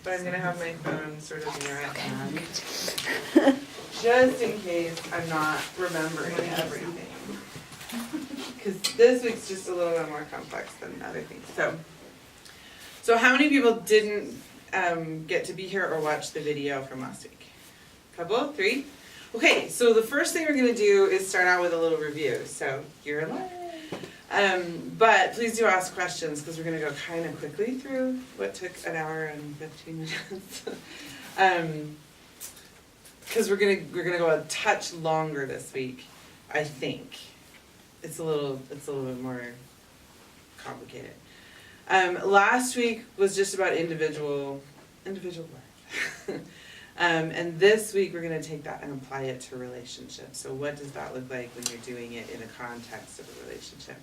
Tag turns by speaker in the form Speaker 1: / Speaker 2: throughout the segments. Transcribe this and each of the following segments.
Speaker 1: but I'm going to have my phone sort of near at hand, just in case I'm not remembering everything. Because this week's just a little bit more complex than other things. So how many people didn't get to be here or watch the video from last week? Couple? 3? Okay, so the first thing we're going to do is start out with a little review. So you're alive. But please do ask questions because we're going to go kind of quickly through what took an hour and 15 minutes. Because we're gonna go a touch longer this week, I think. It's a little bit more complicated. Last week was just about individual work. And this week we're going to take that and apply it to relationships. So what does that look like when you're doing it in a context of a relationship?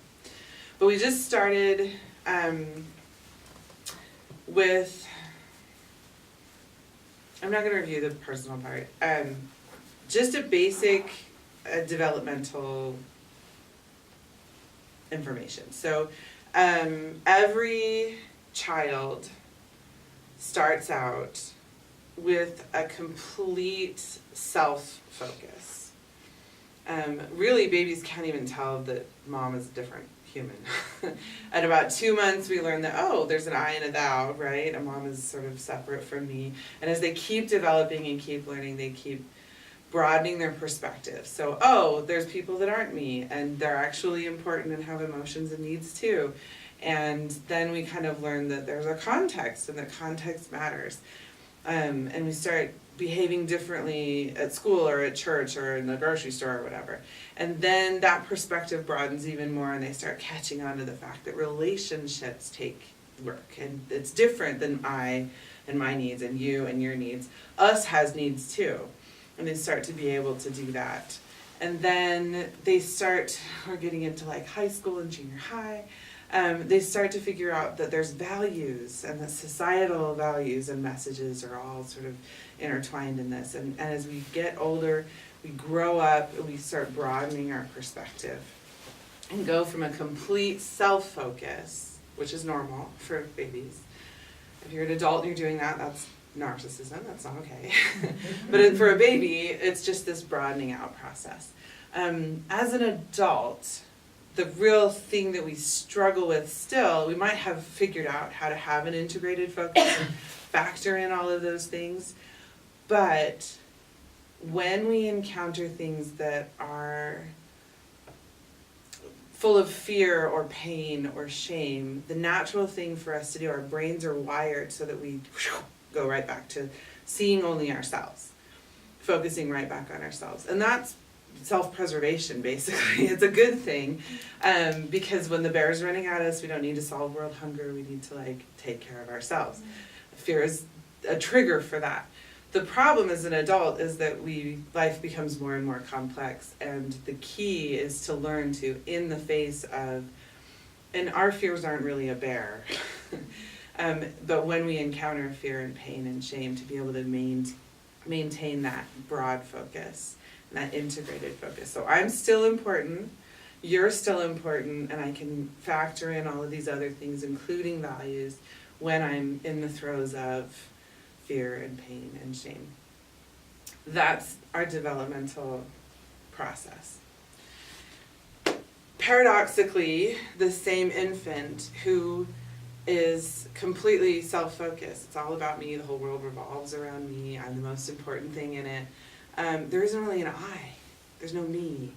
Speaker 1: But we just started with, I'm not going to review the personal part, just a basic developmental information. So every child starts out with a complete self-focus. Really, babies can't even tell that mom is a different human. At about 2 months, we learn that, oh, there's an I and a thou, right? A mom is sort of separate from me. And as they keep developing and keep learning, they keep broadening their perspective. So, oh, there's people that aren't me, and they're actually important and have emotions and needs too. And then we kind of learn that there's a context, and that context matters. And we start behaving differently at school or at church or in the grocery store or whatever. And then that perspective broadens even more, and they start catching on to the fact that relationships take work. And it's different than I and my needs and you and your needs. Us has needs too. And they start to be able to do that. And then we're getting into like high school and junior high. They start to figure out that there's values, and that societal values and messages are all sort of intertwined in this. And as we get older, we grow up and we start broadening our perspective and go from a complete self-focus, which is normal for babies. If you're an adult and you're doing that, that's narcissism, that's not okay. But for a baby, it's just this broadening out process. As an adult, the real thing that we struggle with still, we might have figured out how to have an integrated focus and factor in all of those things, but when we encounter things that are full of fear or pain or shame, the natural thing for us to do, our brains are wired so that we go right back to seeing only ourselves, focusing right back on ourselves. And that's self-preservation, basically. It's a good thing, because when the bear's running at us, we don't need to solve world hunger. We need to take care of ourselves. Fear is a trigger for that. The problem as an adult is that life becomes more and more complex, and the key is to learn to, in the face of, and our fears aren't really a bear, but when we encounter fear and pain and shame, to be able to maintain that broad focus, that integrated focus. So I'm still important, you're still important, and I can factor in all of these other things, including values, when I'm in the throes of fear and pain and shame. That's our developmental process. Paradoxically, the same infant who is completely self-focused, it's all about me, the whole world revolves around me, I'm the most important thing in it, there isn't really an I. There's no me.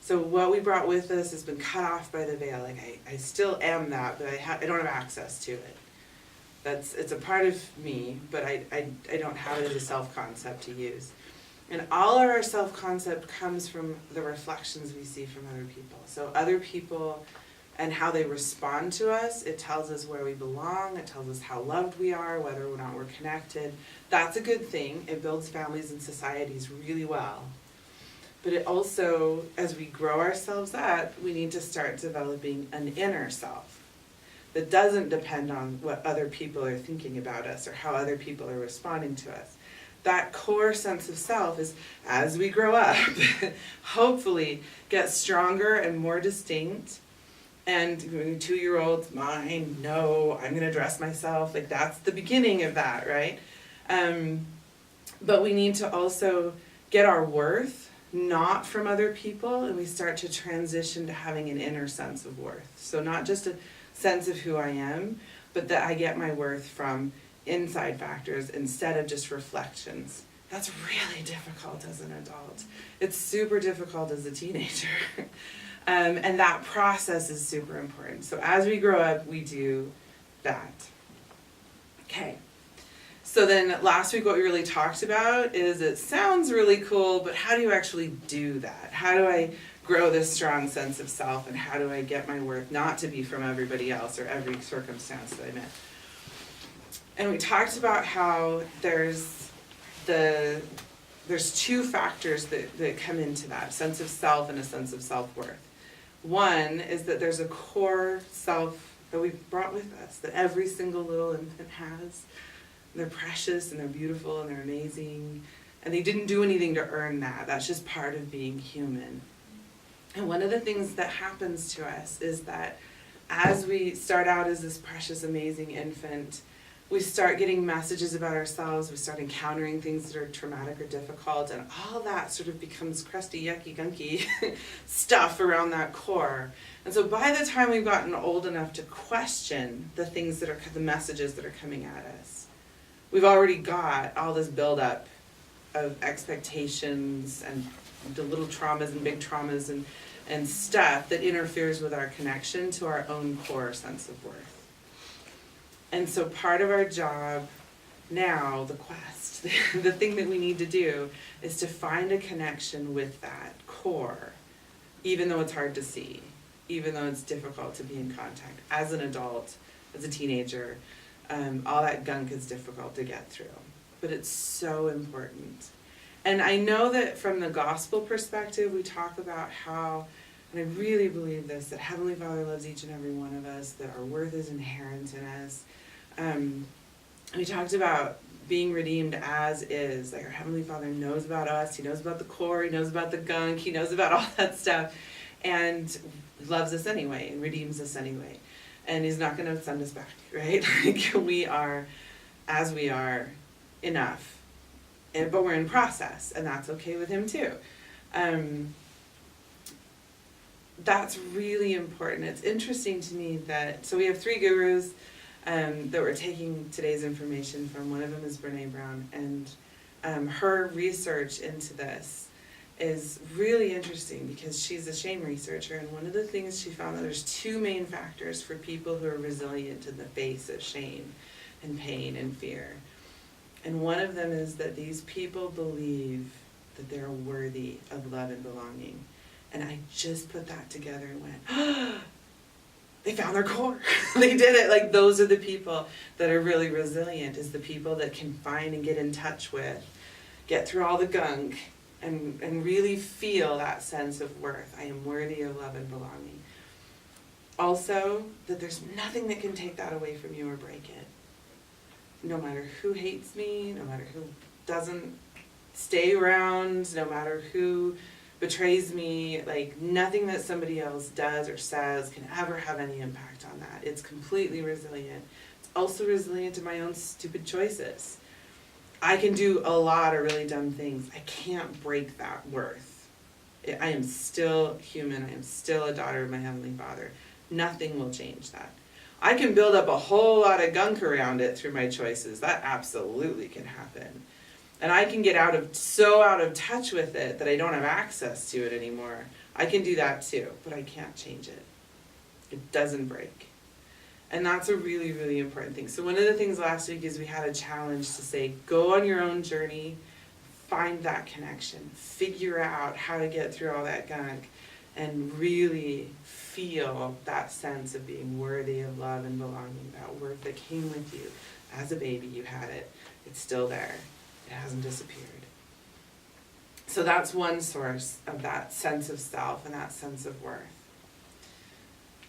Speaker 1: So what we brought with us has been cut off by the veil. I still am that, but I don't have access to it. It's a part of me, but I don't have it as a self-concept to use. And all of our self-concept comes from the reflections we see from other people. So other people and how they respond to us, it tells us where we belong, it tells us how loved we are, whether or not we're connected. That's a good thing. It builds families and societies really well. But it also, as we grow ourselves up, we need to start developing an inner self that doesn't depend on what other people are thinking about us or how other people are responding to us. That core sense of self is, as we grow up, hopefully get stronger and more distinct, And when 2-year-olds, mine, no, I'm gonna dress myself, like that's the beginning of that, right? But we need to also get our worth not from other people, and we start to transition to having an inner sense of worth. So not just a sense of who I am, but that I get my worth from inside factors instead of just reflections. That's really difficult as an adult. It's super difficult as a teenager. And that process is super important. So as we grow up, we do that. Okay. So then last week what we really talked about is it sounds really cool, but how do you actually do that? How do I grow this strong sense of self, and how do I get my worth not to be from everybody else or every circumstance that I'm in? And we talked about how there's 2 factors that come into that, sense of self and a sense of self-worth. One is that there's a core self that we've brought with us, that every single little infant has. They're precious and they're beautiful and they're amazing, and they didn't do anything to earn that. That's just part of being human. And one of the things that happens to us is that as we start out as this precious, amazing infant, we start getting messages about ourselves, we start encountering things that are traumatic or difficult, and all that sort of becomes crusty, yucky, gunky stuff around that core. And so by the time we've gotten old enough to question the things that are, the messages that are coming at us, we've already got all this buildup of expectations and the little traumas and big traumas and stuff that interferes with our connection to our own core sense of worth. And so part of our job now, the quest, the thing that we need to do is to find a connection with that core, even though it's hard to see, even though it's difficult to be in contact. As an adult, as a teenager, all that gunk is difficult to get through, but it's so important. And I know that from the gospel perspective, we talk about how, and I really believe this, that Heavenly Father loves each and every one of us, that our worth is inherent in us. We talked about being redeemed as is, like our Heavenly Father knows about us, He knows about the core, He knows about the gunk, He knows about all that stuff, and loves us anyway, and redeems us anyway. And He's not going to send us back, right? Like we are, as we are, enough. But we're in process, and that's okay with Him too. That's really important. It's interesting to me that, so we have 3 gurus that we're taking today's information from. One of them is Brene Brown, and her research into this is really interesting because she's a shame researcher, and one of the things she found that there's 2 main factors for people who are resilient in the face of shame and pain and fear. And one of them is that these people believe that they're worthy of love and belonging. And I just put that together and went, oh, they found their core. They did it. Like those are the people that are really resilient, is the people that can find and get in touch with, get through all the gunk, and really feel that sense of worth. I am worthy of love and belonging. Also, that there's nothing that can take that away from you or break it. No matter who hates me, no matter who doesn't stay around, no matter who betrays me, like nothing that somebody else does or says can ever have any impact on that. It's completely resilient. It's also resilient to my own stupid choices. I can do a lot of really dumb things. I can't break that worth. I am still human. I am still a daughter of my Heavenly Father. Nothing will change that. I can build up a whole lot of gunk around it through my choices. That absolutely can happen. And I can get so out of touch with it that I don't have access to it anymore. I can do that too, but I can't change it. It doesn't break. And that's a really, really important thing. So one of the things last week is we had a challenge to say, go on your own journey, find that connection, figure out how to get through all that gunk, and really feel that sense of being worthy of love and belonging, that worth that came with you. As a baby, you had it. It's still there. It hasn't disappeared. So that's one source of that sense of self and that sense of worth.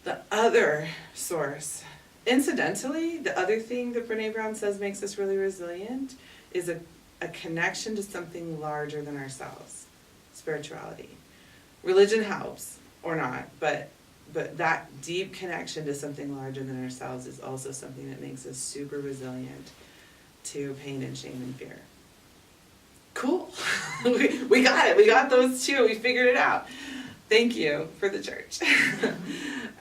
Speaker 1: The other source, incidentally, the other thing that Brene Brown says makes us really resilient is a connection to something larger than ourselves, spirituality. Religion helps, or not, but but that deep connection to something larger than ourselves is also something that makes us super resilient to pain and shame and fear. Cool. we got it. We got those two. We figured it out. Thank you for the church.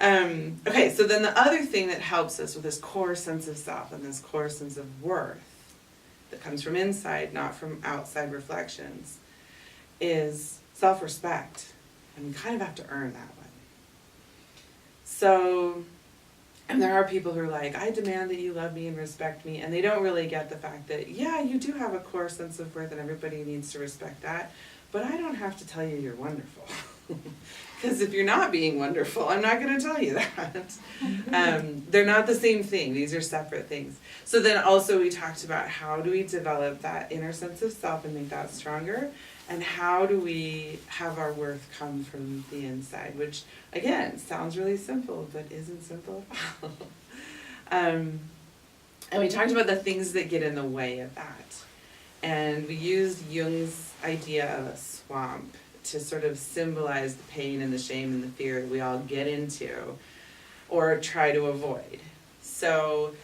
Speaker 1: Okay, so then the other thing that helps us with this core sense of self and this core sense of worth that comes from inside, not from outside reflections, is self-respect. And we kind of have to earn that one. So, and there are people who are like, I demand that you love me and respect me, and they don't really get the fact that, yeah, you do have a core sense of worth and everybody needs to respect that, but I don't have to tell you you're wonderful. Because if you're not being wonderful, I'm not going to tell you that. They're not the same thing. These are separate things. So then also we talked about how do we develop that inner sense of self and make that stronger, and how do we have our worth come from the inside, which, again, sounds really simple, but isn't simple at all. And we talked about the things that get in the way of that. And we used Jung's idea of a swamp to sort of symbolize the pain and the shame and the fear that we all get into or try to avoid. So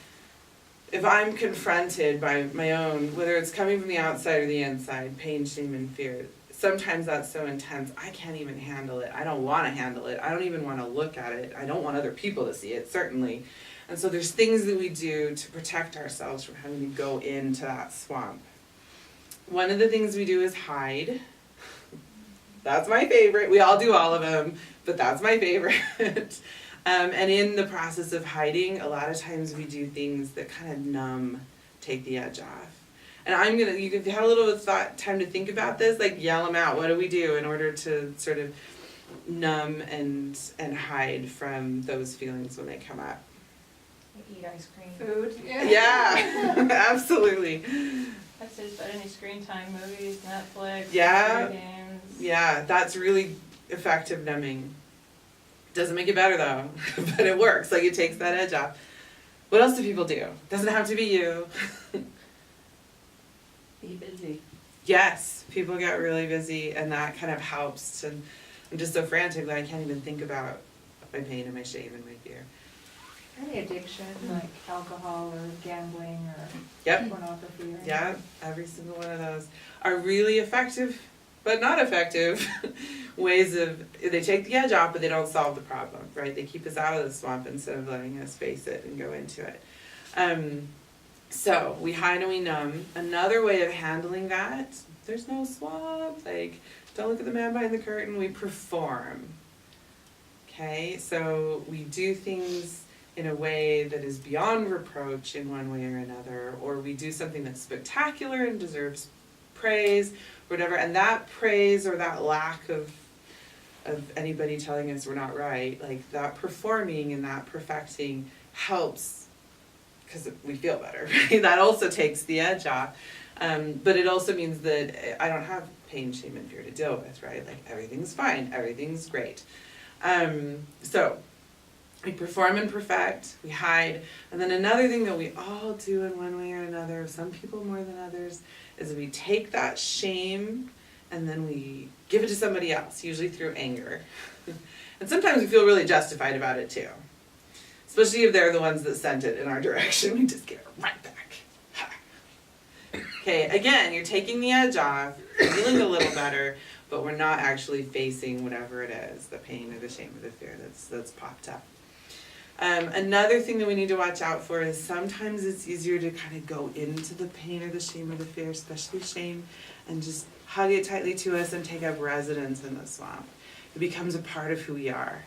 Speaker 1: if I'm confronted by my own, whether it's coming from the outside or the inside, pain, shame, and fear, sometimes that's so intense, I can't even handle it. I don't want to handle it. I don't even want to look at it. I don't want other people to see it, certainly. And so there's things that we do to protect ourselves from having to go into that swamp. One of the things we do is hide. That's my favorite. We all do all of them, but that's my favorite. And in the process of hiding, a lot of times we do things that kind of take the edge off. And you can have a little time to think about this, like yell them out. What do we do in order to sort of numb and hide from those feelings when they come up?
Speaker 2: Eat ice cream.
Speaker 3: Food.
Speaker 1: Yeah, absolutely.
Speaker 2: That's just about any screen time, movies, Netflix,
Speaker 1: Yeah.
Speaker 2: video games.
Speaker 1: Yeah, that's really effective numbing. Doesn't make it better though, but it works. Like it takes that edge off. What else do people do? Doesn't have to be you.
Speaker 3: Be busy.
Speaker 1: Yes, people get really busy, and that kind of helps. And I'm just so frantic that I can't even think about my pain and my shame and my fear.
Speaker 3: Any addiction, like alcohol or gambling or
Speaker 1: Yep.
Speaker 3: pornography or anything.
Speaker 1: Yeah, every single one of those are really effective, but not effective ways of, they take the edge off, but they don't solve the problem, right? They keep us out of the swamp instead of letting us face it and go into it. So we hide and we numb. Another way of handling that, there's no swamp, like don't look at the man behind the curtain, we perform. Okay, so we do things in a way that is beyond reproach in one way or another, or we do something that's spectacular and deserves praise, whatever, and that praise or that lack of anybody telling us we're not right, like that performing and that perfecting helps because we feel better, right? That also takes the edge off, but it also means that I don't have pain, shame, and fear to deal with, right? Like everything's fine, everything's great. So we perform and perfect, we hide, and then another thing that we all do in one way or another, some people more than others, is we take that shame and then we give it to somebody else, usually through anger. And sometimes we feel really justified about it too. Especially if they're the ones that sent it in our direction, we just give it right back. Okay, again, you're taking the edge off, feeling a little better, but we're not actually facing whatever it is, the pain or the shame or the fear that's popped up. Another thing that we need to watch out for is sometimes it's easier to kind of go into the pain or the shame or the fear, especially shame, and just hug it tightly to us and take up residence in the swamp. It becomes a part of who we are.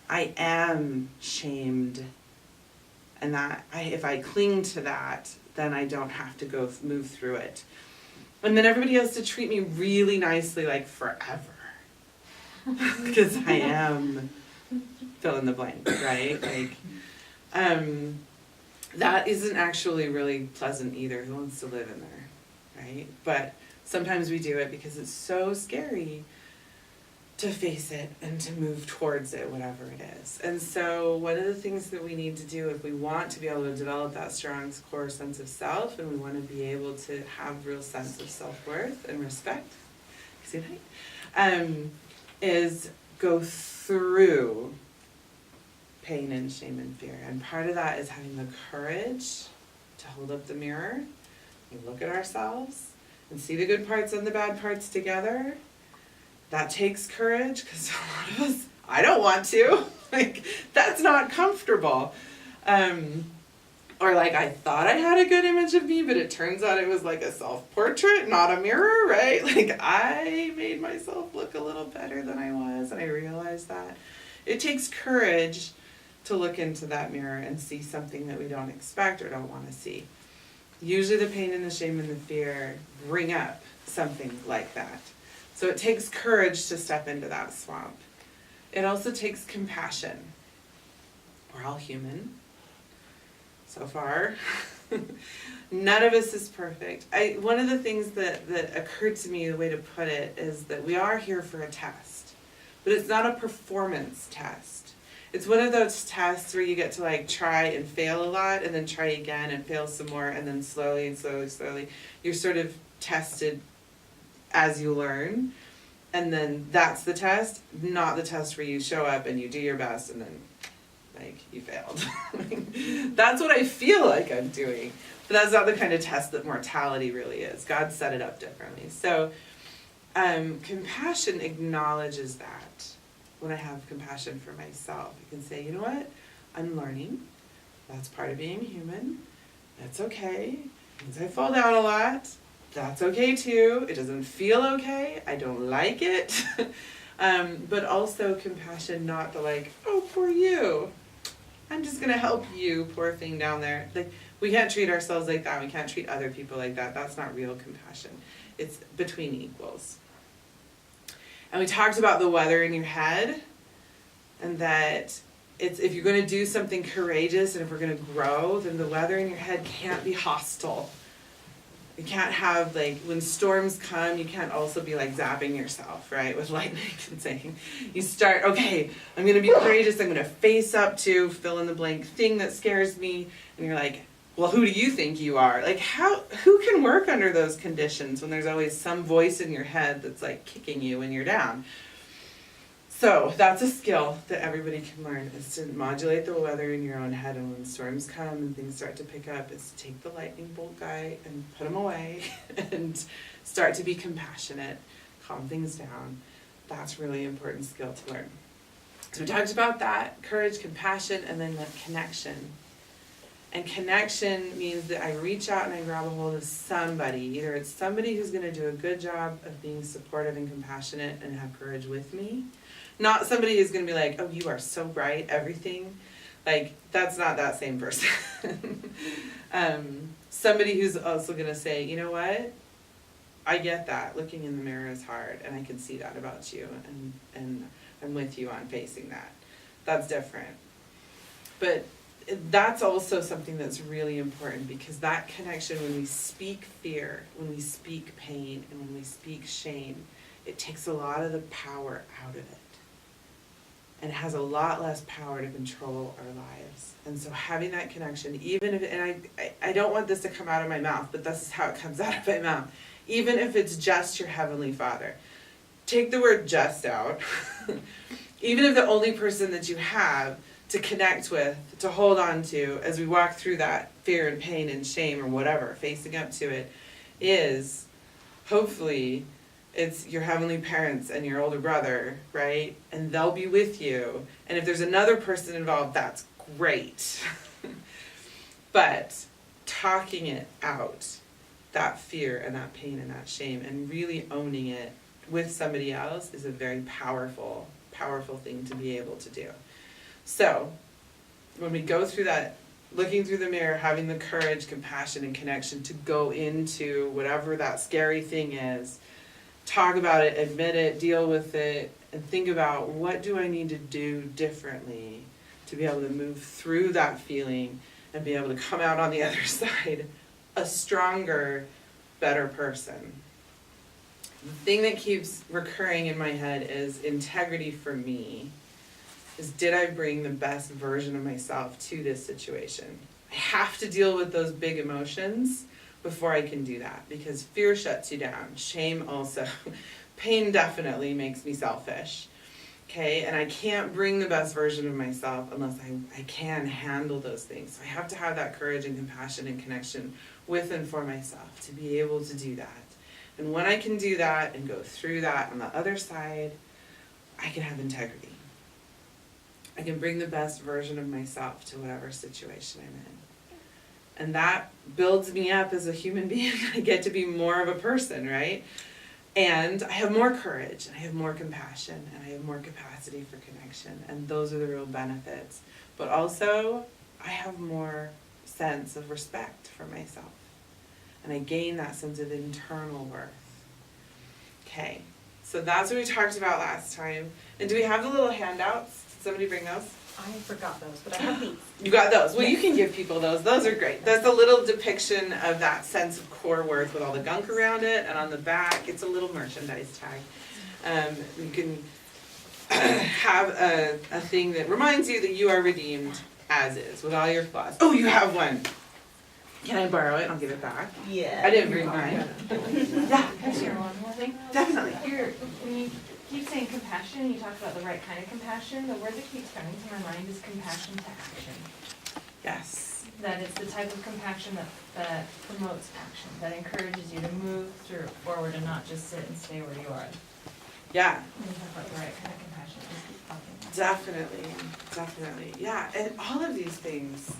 Speaker 1: I am shamed, and that if I cling to that, then I don't have to move through it. And then everybody has to treat me really nicely, like forever, because I am fill in the blank, right? Like, that isn't actually really pleasant either. Who wants to live in there, right? But sometimes we do it because it's so scary to face it and to move towards it, whatever it is. And so one of the things that we need to do if we want to be able to develop that strong core sense of self, and we want to be able to have real sense of self-worth and respect, is go through pain and shame and fear. And part of that is having the courage to hold up the mirror and look at ourselves and see the good parts and the bad parts together. That takes courage, because a lot of us, I don't want to. Like, that's not comfortable. Or like, I thought I had a good image of me, but it turns out it was like a self-portrait, not a mirror, right? Like, I made myself look a little better than I was, and I realized that. It takes courage to look into that mirror and see something that we don't expect or don't want to see. Usually the pain and the shame and the fear bring up something like that. So it takes courage to step into that swamp. It also takes compassion. We're all human. So far. None of us is perfect. One of the things that occurred to me, the way to put it, is that we are here for a test. But it's not a performance test. It's one of those tests where you get to like try and fail a lot and then try again and fail some more, and then slowly and slowly you're sort of tested as you learn. And then that's the test, not the test where you show up and you do your best and then like you failed. That's what I feel like I'm doing. But that's not the kind of test that mortality really is. God set it up differently. So compassion acknowledges that. When I have compassion for myself, I can say, you know what? I'm learning. That's part of being human. That's okay. It means I fall down a lot. That's okay too. It doesn't feel okay. I don't like it. But also compassion, not the like, oh, poor you. I'm just going to help you, poor thing down there. Like, we can't treat ourselves like that. We can't treat other people like that. That's not real compassion. It's between equals. And we talked about the weather in your head, and that it's, if you're going to do something courageous and if we're going to grow, then the weather in your head can't be hostile. You can't have, like, when storms come, you can't also be like zapping yourself, right, with lightning and saying, you start, okay, I'm going to be courageous, I'm going to face up to fill in the blank thing that scares me, and you're like, well, who do you think you are? Like, who can work under those conditions when there's always some voice in your head that's like kicking you when you're down? So that's a skill that everybody can learn, is to modulate the weather in your own head, and when storms come and things start to pick up, is to take the lightning bolt guy and put him away and start to be compassionate, calm things down. That's a really important skill to learn. So we talked about that, courage, compassion, and then the connection. And connection means that I reach out and I grab a hold of somebody. Either it's somebody who's going to do a good job of being supportive and compassionate and have courage with me. Not somebody who's going to be like, oh, you are so bright, everything. Like, that's not that same person. Somebody who's also going to say, you know what? I get that. Looking in the mirror is hard, and I can see that about you, and I'm with you on facing that. That's different. But that's also something that's really important, because that connection, when we speak fear, when we speak pain, and when we speak shame, it takes a lot of the power out of it. And it has a lot less power to control our lives. And so having that connection, even if, and I don't want this to come out of my mouth, but this is how it comes out of my mouth. Even if it's just your Heavenly Father. Take the word just out. Even if the only person that you have to connect with, to hold on to, as we walk through that fear and pain and shame or whatever, facing up to it, is hopefully it's your heavenly parents and your older brother, right? And they'll be with you. And if there's another person involved, that's great. But talking it out, that fear and that pain and that shame, and really owning it with somebody else, is a very powerful, powerful thing to be able to do. So, when we go through that, looking through the mirror, having the courage, compassion, and connection to go into whatever that scary thing is, talk about it, admit it, deal with it, and think about, what do I need to do differently to be able to move through that feeling and be able to come out on the other side a stronger, better person. The thing that keeps recurring in my head is integrity for me. Is, did I bring the best version of myself to this situation? I have to deal with those big emotions before I can do that, because fear shuts you down. Shame also. Pain definitely makes me selfish. Okay, and I can't bring the best version of myself unless I can handle those things. So I have to have that courage and compassion and connection with and for myself to be able to do that. And when I can do that and go through that on the other side, I can have integrity. I can bring the best version of myself to whatever situation I'm in. And that builds me up as a human being. I get to be more of a person, right? And I have more courage, and I have more compassion, and I have more capacity for connection. And those are the real benefits. But also, I have more sense of respect for myself. And I gain that sense of internal worth. Okay, so that's what we talked about last time. And do we have the little handouts? Did somebody bring those?
Speaker 4: I forgot those, but I have these.
Speaker 1: You got those. Well, you can give people those. Those are great. That's a little depiction of that sense of core worth with all the gunk around it. And on the back, it's a little merchandise tag. You can have a thing that reminds you that you are redeemed as is, with all your flaws. Oh, you have one. Can I borrow it and I'll give it back?
Speaker 4: Yeah.
Speaker 1: I didn't bring mine. Yeah,
Speaker 3: Can I share one more thing?
Speaker 1: definitely.
Speaker 3: When you keep saying compassion, you talk about the right kind of compassion. The word that keeps coming to my mind is compassion to action.
Speaker 1: Yes.
Speaker 3: That it's the type of compassion that promotes action, that encourages you to move through forward and not just sit and stay where you are.
Speaker 1: Yeah.
Speaker 3: When you talk about the right kind of compassion, just keep talking.
Speaker 1: Definitely, definitely. Yeah, and all of these things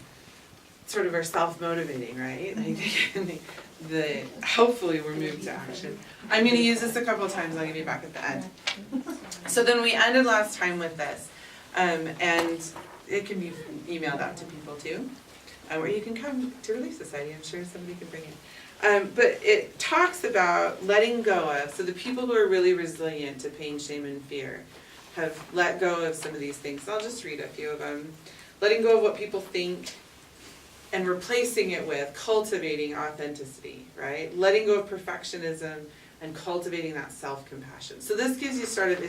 Speaker 1: sort of are self-motivating, right? Like the hopefully we're moved to action. I'm going to use this a couple times. I'll give you back at the end. So then we ended last time with this, and it can be emailed out to people too, or you can come to Relief Society. I'm sure somebody can bring it. But it talks about letting go of, so the people who are really resilient to pain, shame, and fear have let go of some of these things. I'll just read a few of them. Letting go of what people think and replacing it with cultivating authenticity, right? Letting go of perfectionism and cultivating that self-compassion. So this gives you sort of,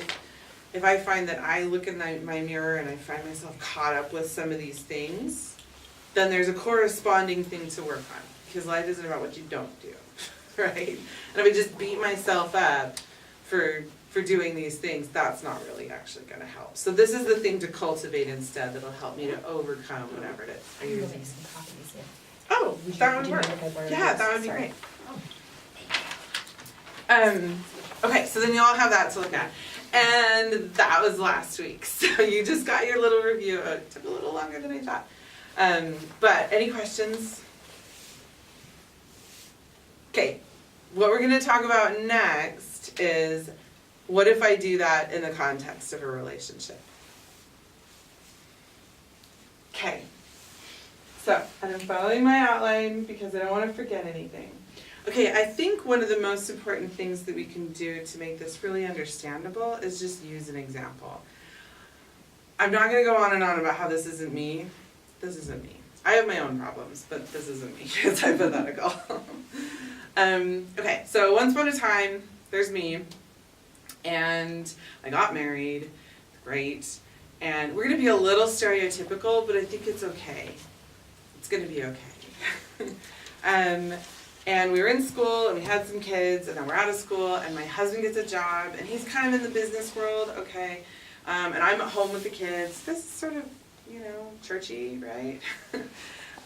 Speaker 1: if I find that I look in my mirror and I find myself caught up with some of these things, then there's a corresponding thing to work on. Because life isn't about what you don't do, right? And if I just beat myself up for doing these things, that's not really actually going to help. So this is the thing to cultivate instead that'll help me to overcome whatever it is. Are you using some copies? Yeah. Oh, that would work. Yeah, that would be great. Okay, so then you all have that to look at. And that was last week. So you just got your little review. It took a little longer than I thought. But any questions? Okay, what we're going to talk about next is what if I do that in the context of a relationship? Okay, so and I'm following my outline because I don't want to forget anything. Okay, I think one of the most important things that we can do to make this really understandable is just use an example. I'm not going to go on and on about how this isn't me. This isn't me. I have my own problems, but this isn't me. It's hypothetical. Okay, so once upon a time, there's me, and I got married, great, and we're going to be a little stereotypical, but I think it's okay. It's going to be okay. And we were in school, and we had some kids, and then we're out of school, and my husband gets a job, and he's kind of in the business world, okay, and I'm at home with the kids. This is sort of, churchy, right?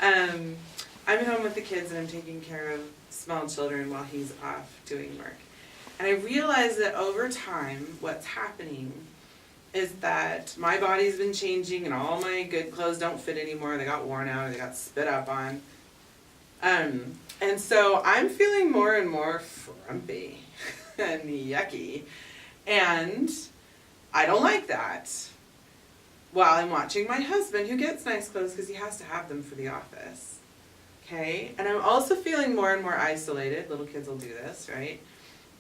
Speaker 1: I'm at home with the kids, and I'm taking care of small children while he's off doing work. And I realized that over time, what's happening is that my body's been changing and all my good clothes don't fit anymore. They got worn out or they got spit up on. And so I'm feeling more and more frumpy and yucky. And I don't like that. While I'm watching my husband, who gets nice clothes because he has to have them for the office. Okay, and I'm also feeling more and more isolated. Little kids will do this, right?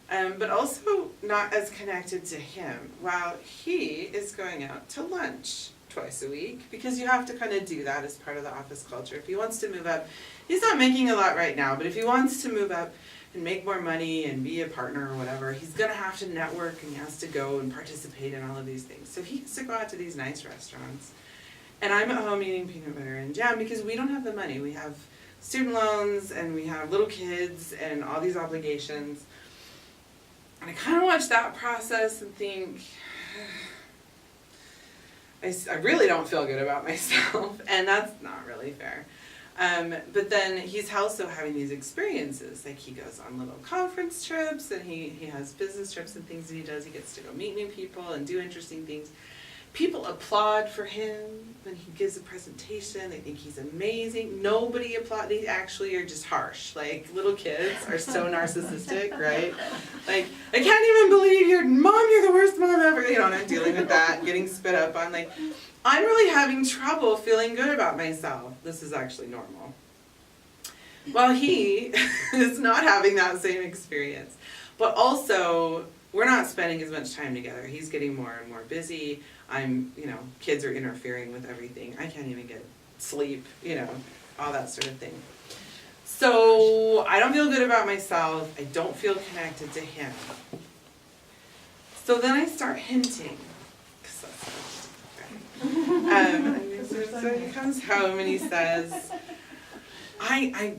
Speaker 1: But also not as connected to him while he is going out to lunch twice a week, because you have to kind of do that as part of the office culture. If he wants to move up, he's not making a lot right now, but if he wants to move up and make more money and be a partner or whatever, he's going to have to network and he has to go and participate in all of these things. So he has to go out to these nice restaurants. And I'm at home eating peanut butter and jam because we don't have the money. We have student loans and we have little kids and all these obligations. And I kind of watch that process and think, I really don't feel good about myself, and that's not really fair. But then he's also having these experiences, like he goes on little conference trips, and he has business trips and things that he does. He gets to go meet new people and do interesting things. People applaud for him when he gives a presentation. They think he's amazing. Nobody applauds. They actually are just harsh. Like, little kids are so narcissistic, right? Like, I can't even believe you're the worst mom ever. You know, and I'm dealing with that and getting spit up on. Like, I'm really having trouble feeling good about myself. This is actually normal. Well, he is not having that same experience. But also, we're not spending as much time together. He's getting more and more busy. Kids are interfering with everything. I can't even get sleep, all that sort of thing. So I don't feel good about myself. I don't feel connected to him. So then I start hinting. 'Cause that's so he comes home and he says, I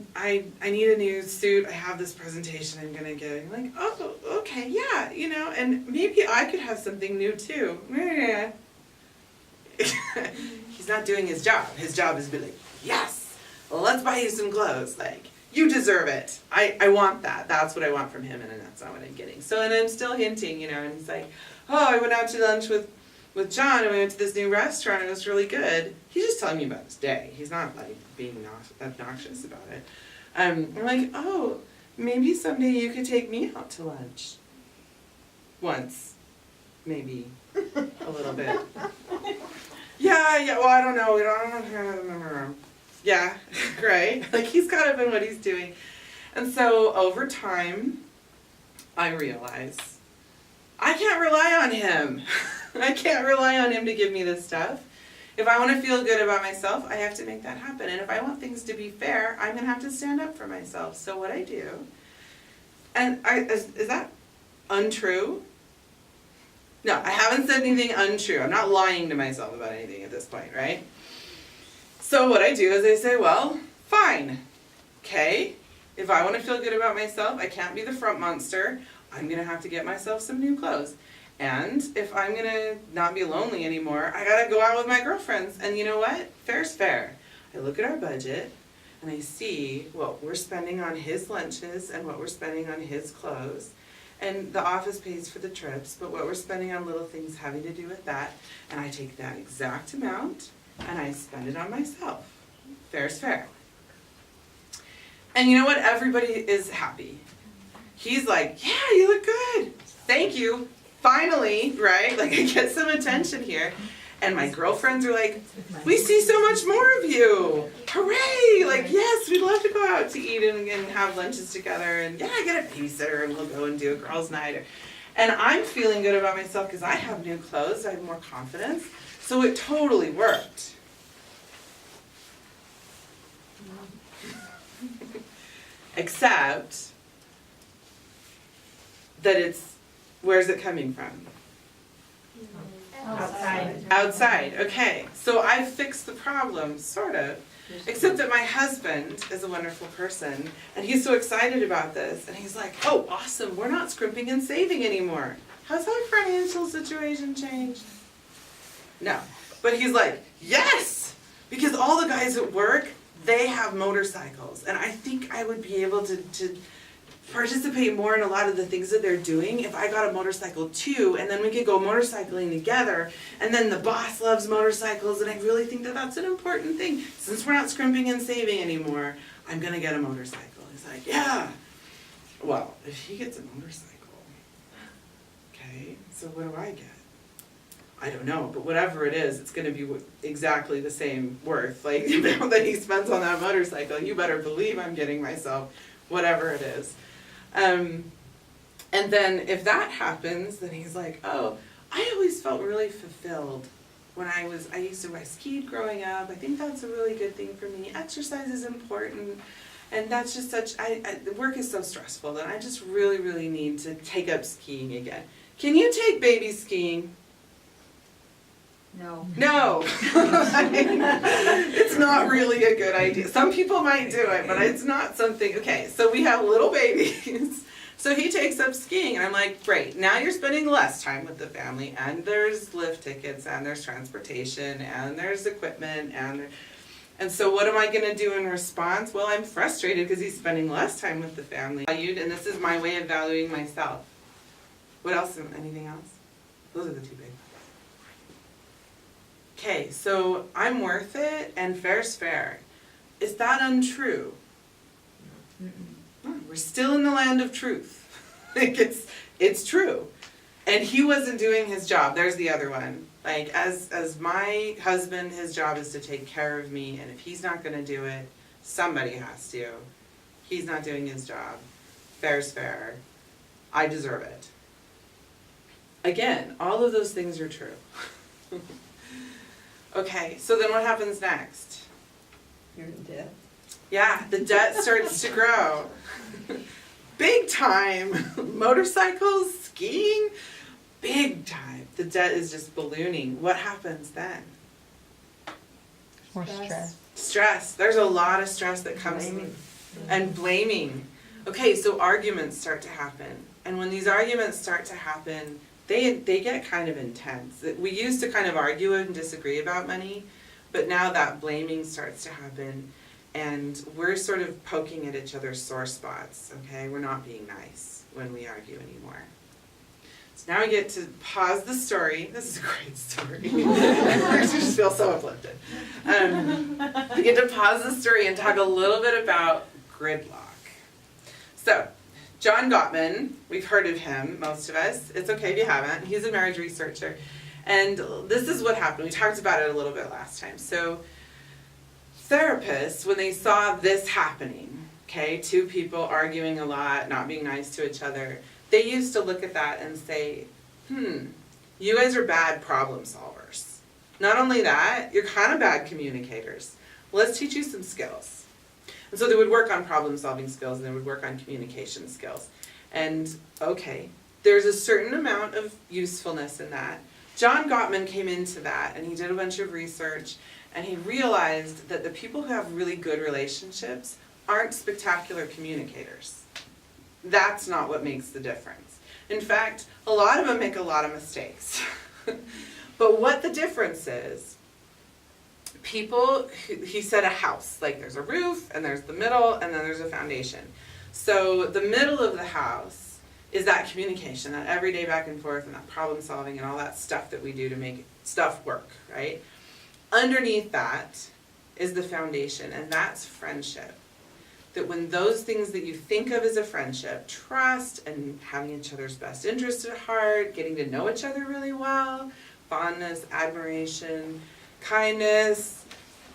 Speaker 1: need a new suit. I have this presentation I'm gonna give. I'm like, oh, okay, yeah, and maybe I could have something new too. He's not doing his job. His job is to be like, yes, let's buy you some clothes. Like, you deserve it. I want that. That's what I want from him, and that's not what I'm getting. So, and I'm still hinting, and he's like, oh, I went out to lunch with John, and we went to this new restaurant, and it was really good. He's just telling me about his day. He's not, like, being obnoxious about it. I'm like, oh, maybe someday you could take me out to lunch. Once. Maybe. A little bit. Yeah, well, I don't know. Yeah, right? Like, he's caught up in what he's doing. And so, over time, I realize I can't rely on him. I can't rely on him to give me this stuff. If I want to feel good about myself, I have to make that happen. And if I want things to be fair, I'm going to have to stand up for myself. So what I do, and is that untrue? No, I haven't said anything untrue. I'm not lying to myself about anything at this point, right? So what I do is I say, well, fine. Okay, if I want to feel good about myself, I can't be the front monster. I'm going to have to get myself some new clothes. And if I'm going to not be lonely anymore, I got to go out with my girlfriends. And you know what? Fair's fair. I look at our budget and I see what we're spending on his lunches and what we're spending on his clothes. And the office pays for the trips, but what we're spending on little things having to do with that. And I take that exact amount and I spend it on myself. Fair's fair. And you know what? Everybody is happy. He's like, yeah, you look good. Thank you. Finally, right? Like, I get some attention here. And my girlfriends are like, we see so much more of you. Hooray! Like, yes, we'd love to go out to eat and have lunches together. And yeah, get a babysitter and we'll go and do a girls' night. And I'm feeling good about myself because I have new clothes. I have more confidence. So it totally worked. Except that where's it coming from? Outside, okay. So I fixed the problem, sort of. Except that my husband is a wonderful person, and he's so excited about this, and he's like, oh, awesome, we're not scrimping and saving anymore. Has our financial situation changed? No. But he's like, yes! Because all the guys at work, they have motorcycles, and I think I would be able to participate more in a lot of the things that they're doing if I got a motorcycle too, and then we could go motorcycling together, and then the boss loves motorcycles, and I really think that that's an important thing. Since we're not scrimping and saving anymore, I'm gonna get a motorcycle. He's like, yeah. Well, if he gets a motorcycle, okay, so what do I get? I don't know, but whatever it is, it's gonna be exactly the same worth. Like, the amount that he spends on that motorcycle, you better believe I'm getting myself whatever it is. And then if that happens, then he's like, oh, I always felt really fulfilled when I used to, I skied growing up. I think that's a really good thing for me. Exercise is important. And that's just work is so stressful that I just really, really need to take up skiing again. Can you take baby skiing?
Speaker 4: No.
Speaker 1: No. It's not really a good idea. Some people might do it, but it's not something, okay, so we have little babies. So he takes up skiing, and I'm like, great, now you're spending less time with the family, and there's lift tickets, and there's transportation, and there's equipment, and so what am I gonna do in response? Well, I'm frustrated because he's spending less time with the family. Valued, and this is my way of valuing myself. What else? Anything else? Those are the two big ones. Okay, so I'm worth it, and fair's fair. Is that untrue? We're still in the land of truth. Like it's true. And he wasn't doing his job. There's the other one. Like as my husband, his job is to take care of me, and if he's not gonna do it, somebody has to. He's not doing his job. Fair's fair. I deserve it. Again, all of those things are true. Okay, so then what happens next?
Speaker 5: You're in debt.
Speaker 1: Yeah, the debt starts to grow. Big time. Motorcycles, skiing, big time. The debt is just ballooning. What happens then?
Speaker 5: More stress.
Speaker 1: Stress. There's a lot of stress that comes
Speaker 5: Blaming.
Speaker 1: and blaming. Okay, so arguments start to happen. And when these arguments start to happen, they get kind of intense. We used to kind of argue and disagree about money, but now that blaming starts to happen, and we're sort of poking at each other's sore spots, okay? We're not being nice when we argue anymore. So now we get to pause the story. This is a great story. I just feel so uplifted. We get to pause the story and talk a little bit about gridlock. So, John Gottman, we've heard of him, most of us. It's okay if you haven't. He's a marriage researcher. And this is what happened. We talked about it a little bit last time. So, therapists, when they saw this happening, okay, two people arguing a lot, not being nice to each other, they used to look at that and say, you guys are bad problem solvers. Not only that, you're kind of bad communicators. Let's teach you some skills. And so they would work on problem solving skills, and they would work on communication skills. And okay, there's a certain amount of usefulness in that. John Gottman came into that, and he did a bunch of research, and he realized that the people who have really good relationships aren't spectacular communicators. That's not what makes the difference. In fact, a lot of them make a lot of mistakes. But what the difference is, people, he said a house, like there's a roof, and there's the middle, and then there's a foundation. So the middle of the house is that communication, that everyday back and forth, and that problem solving, and all that stuff that we do to make stuff work, right? Underneath that is the foundation, and that's friendship. That when those things that you think of as a friendship, trust and having each other's best interest at heart, getting to know each other really well, fondness, admiration, kindness,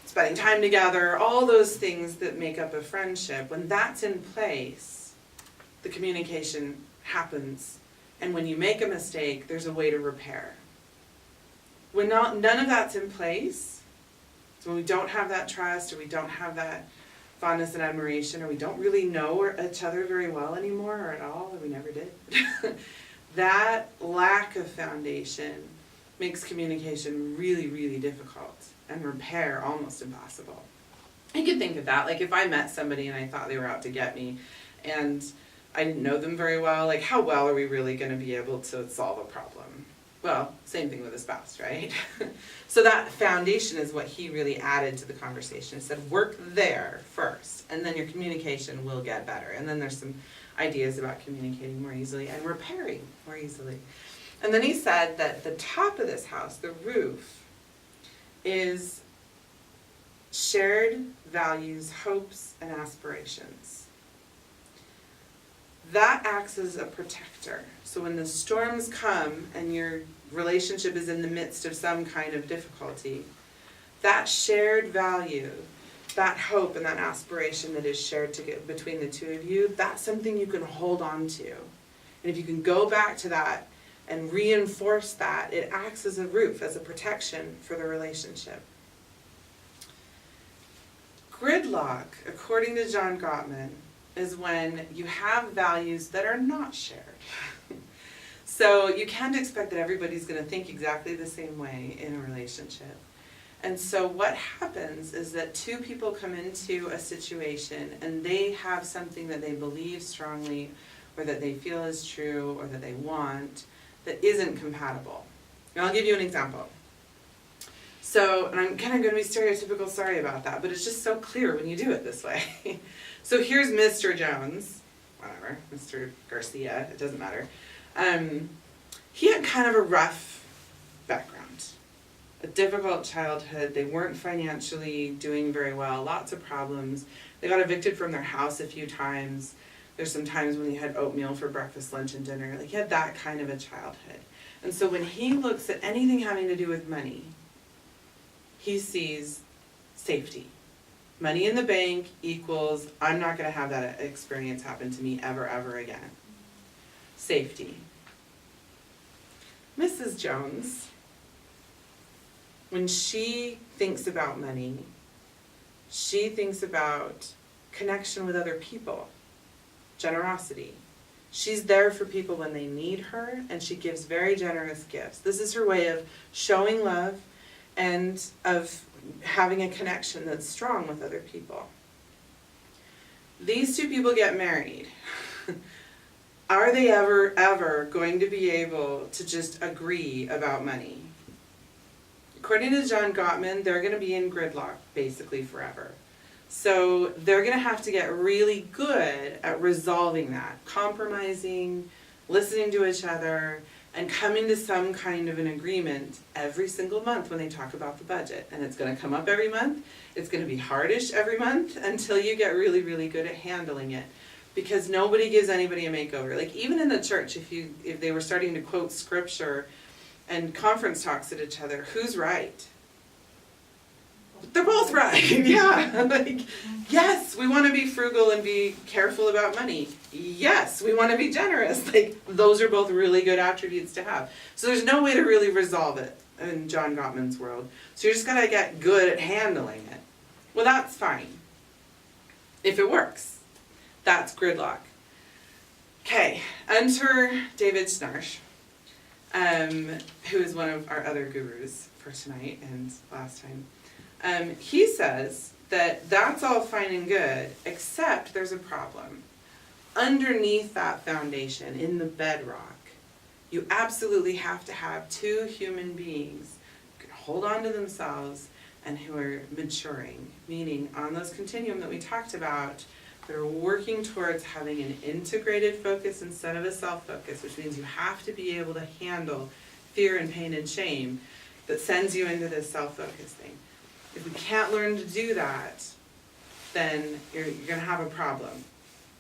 Speaker 1: spending time together, all those things that make up a friendship, when that's in place, the communication happens. And when you make a mistake, there's a way to repair. When none of that's in place, so when we don't have that trust, or we don't have that fondness and admiration, or we don't really know each other very well anymore, or at all, or we never did, that lack of foundation makes communication really, really difficult, and repair almost impossible. You could think of that, like if I met somebody and I thought they were out to get me, and I didn't know them very well, like how well are we really going to be able to solve a problem? Well, same thing with a spouse, right? So that foundation is what he really added to the conversation. He said, work there first, and then your communication will get better. And then there's some ideas about communicating more easily and repairing more easily. And then he said that the top of this house, the roof, is shared values, hopes, and aspirations. That acts as a protector. So when the storms come and your relationship is in the midst of some kind of difficulty, that shared value, that hope and that aspiration that is shared between the two of you, that's something you can hold on to. And if you can go back to that and reinforce that, it acts as a roof, as a protection for the relationship. Gridlock, according to John Gottman, is when you have values that are not shared. So you can't expect that everybody's going to think exactly the same way in a relationship. And so what happens is that two people come into a situation and they have something that they believe strongly or that they feel is true, or that they want, that isn't compatible. And I'll give you an example. So, and I'm kind of going to be stereotypical, sorry about that, but it's just so clear when you do it this way. So here's Mr. Jones, whatever, Mr. Garcia, it doesn't matter. He had kind of a rough background, a difficult childhood. They weren't financially doing very well, lots of problems. They got evicted from their house a few times. There's some times when he had oatmeal for breakfast, lunch, and dinner. Like, he had that kind of a childhood. And so when he looks at anything having to do with money, he sees safety. Money in the bank equals, I'm not going to have that experience happen to me ever again. Safety. Mrs. Jones, when she thinks about money, she thinks about connection with other people, generosity. She's there for people when they need her, and she gives very generous gifts. This is her way of showing love and of having a connection that's strong with other people. These two people get married. Are they ever going to be able to just agree about money? According to John Gottman, they're going to be in gridlock basically forever. So they're going to have to get really good at resolving that, compromising, listening to each other, and coming to some kind of an agreement every single month when they talk about the budget. And it's going to come up every month. It's going to be hardish every month until you get really good at handling it. Because nobody gives anybody a makeover. Like, even in the church, if they were starting to quote scripture and conference talks at each other, who's right? They're both right. Yeah. Like, yes, we want to be frugal and be careful about money. Yes, we want to be generous. Like, those are both really good attributes to have. So there's no way to really resolve it in John Gottman's world. So you're just got to get good at handling it. Well, that's fine. If it works. That's gridlock. Okay, enter David Schnarch, who is one of our other gurus for tonight and last time. He says that that's all fine and good, except there's a problem. Underneath that foundation, in the bedrock, you absolutely have to have two human beings who can hold on to themselves and who are maturing, meaning on those continuum that we talked about, they're working towards having an integrated focus instead of a self-focus, which means you have to be able to handle fear and pain and shame that sends you into this self-focus thing. If we can't learn to do that, then you're going to have a problem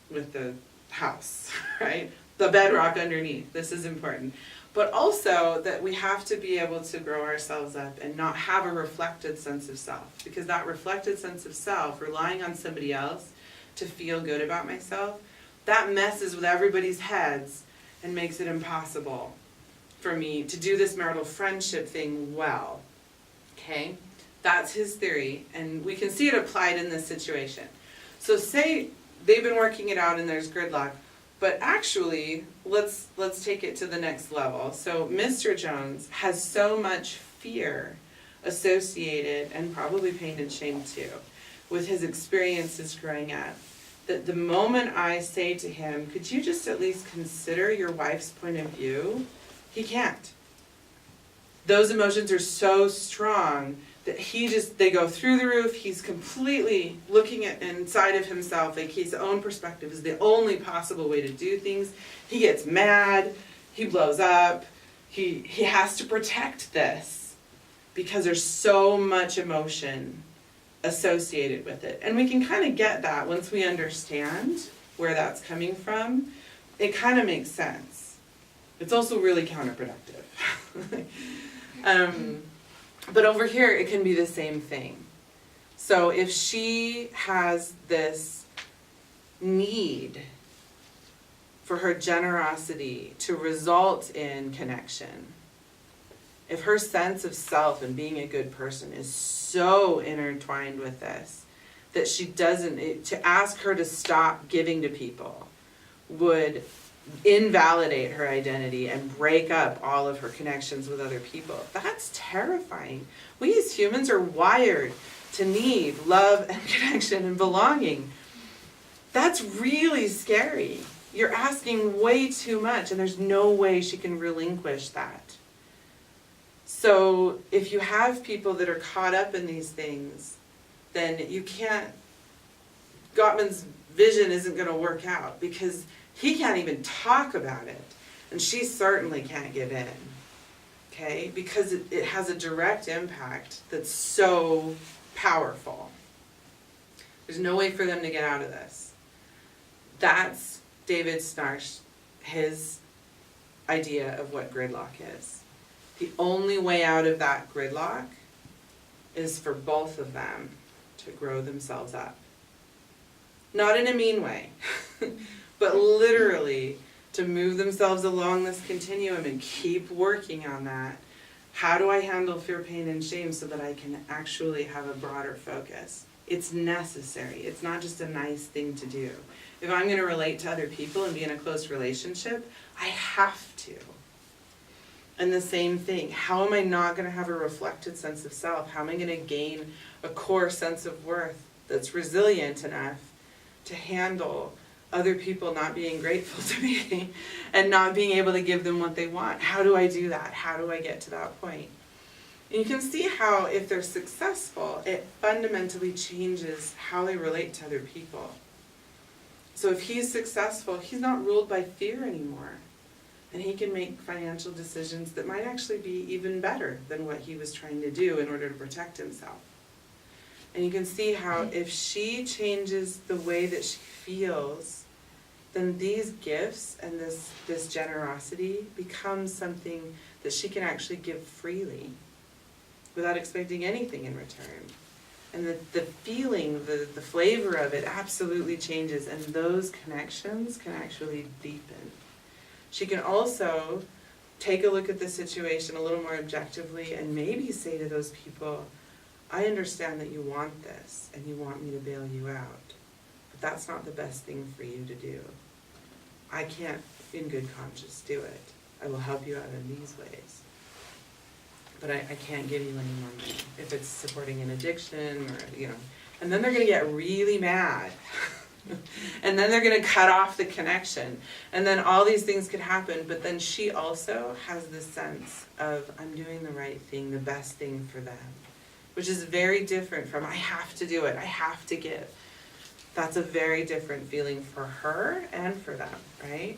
Speaker 1: with the house, right? The bedrock underneath. This is important. But also that we have to be able to grow ourselves up and not have a reflected sense of self. Because that reflected sense of self, relying on somebody else to feel good about myself, that messes with everybody's heads and makes it impossible for me to do this marital friendship thing well. Okay? That's his theory, and we can see it applied in this situation. So say they've been working it out and there's gridlock, but actually, let's take it to the next level. So Mr. Jones has so much fear associated, and probably pain and shame too, with his experiences growing up, that the moment I say to him, could you just at least consider your wife's point of view? He can't. Those emotions are so strong that they go through the roof. He's completely looking at inside of himself, like his own perspective is the only possible way to do things. He gets mad, he blows up, he has to protect this because there's so much emotion associated with it. And we can kind of get that once we understand where that's coming from. It kind of makes sense. It's also really counterproductive. But over here, it can be the same thing. So if she has this need for her generosity to result in connection, if her sense of self and being a good person is so intertwined with this, that she doesn't, to ask her to stop giving to people would invalidate her identity and break up all of her connections with other people. That's terrifying. We as humans are wired to need love and connection and belonging. That's really scary. you're asking way too much, and there's no way she can relinquish that. So if you have people that are caught up in these things, then you can't, Gottman's vision isn't going to work out because he can't even talk about it, and she certainly can't give in, okay? Because it has a direct impact that's so powerful. There's no way for them to get out of this. That's David Snarsh, his idea of what gridlock is. The only way out of that gridlock is for both of them to grow themselves up. Not in a mean way, but literally to move themselves along this continuum and keep working on that. How do I handle fear, pain, and shame so that I can actually have a broader focus? It's necessary. It's not just a nice thing to do. If I'm going to relate to other people and be in a close relationship, I have to. And the same thing, how am I not going to have a reflected sense of self? How am I going to gain a core sense of worth that's resilient enough to handle other people not being grateful to me and not being able to give them what they want? How do I do that? How do I get to that point? And you can see how if they're successful, it fundamentally changes how they relate to other people. So if he's successful, he's not ruled by fear anymore. And he can make financial decisions that might actually be even better than what he was trying to do in order to protect himself. And you can see how if she changes the way that she feels, then these gifts and this generosity becomes something that she can actually give freely without expecting anything in return. And the feeling, the flavor of it absolutely changes, and those connections can actually deepen. She can also take a look at the situation a little more objectively and maybe say to those people, I understand that you want this and you want me to bail you out, but that's not the best thing for you to do. I can't, in good conscience, do it. I will help you out in these ways, but I can't give you any more money if it's supporting an addiction or, you know. And then they're going to get really mad. And then they're going to cut off the connection. And then all these things could happen, but then she also has this sense of, I'm doing the right thing, the best thing for them, which is very different from, I have to do it, I have to give. That's a very different feeling for her and for them, right?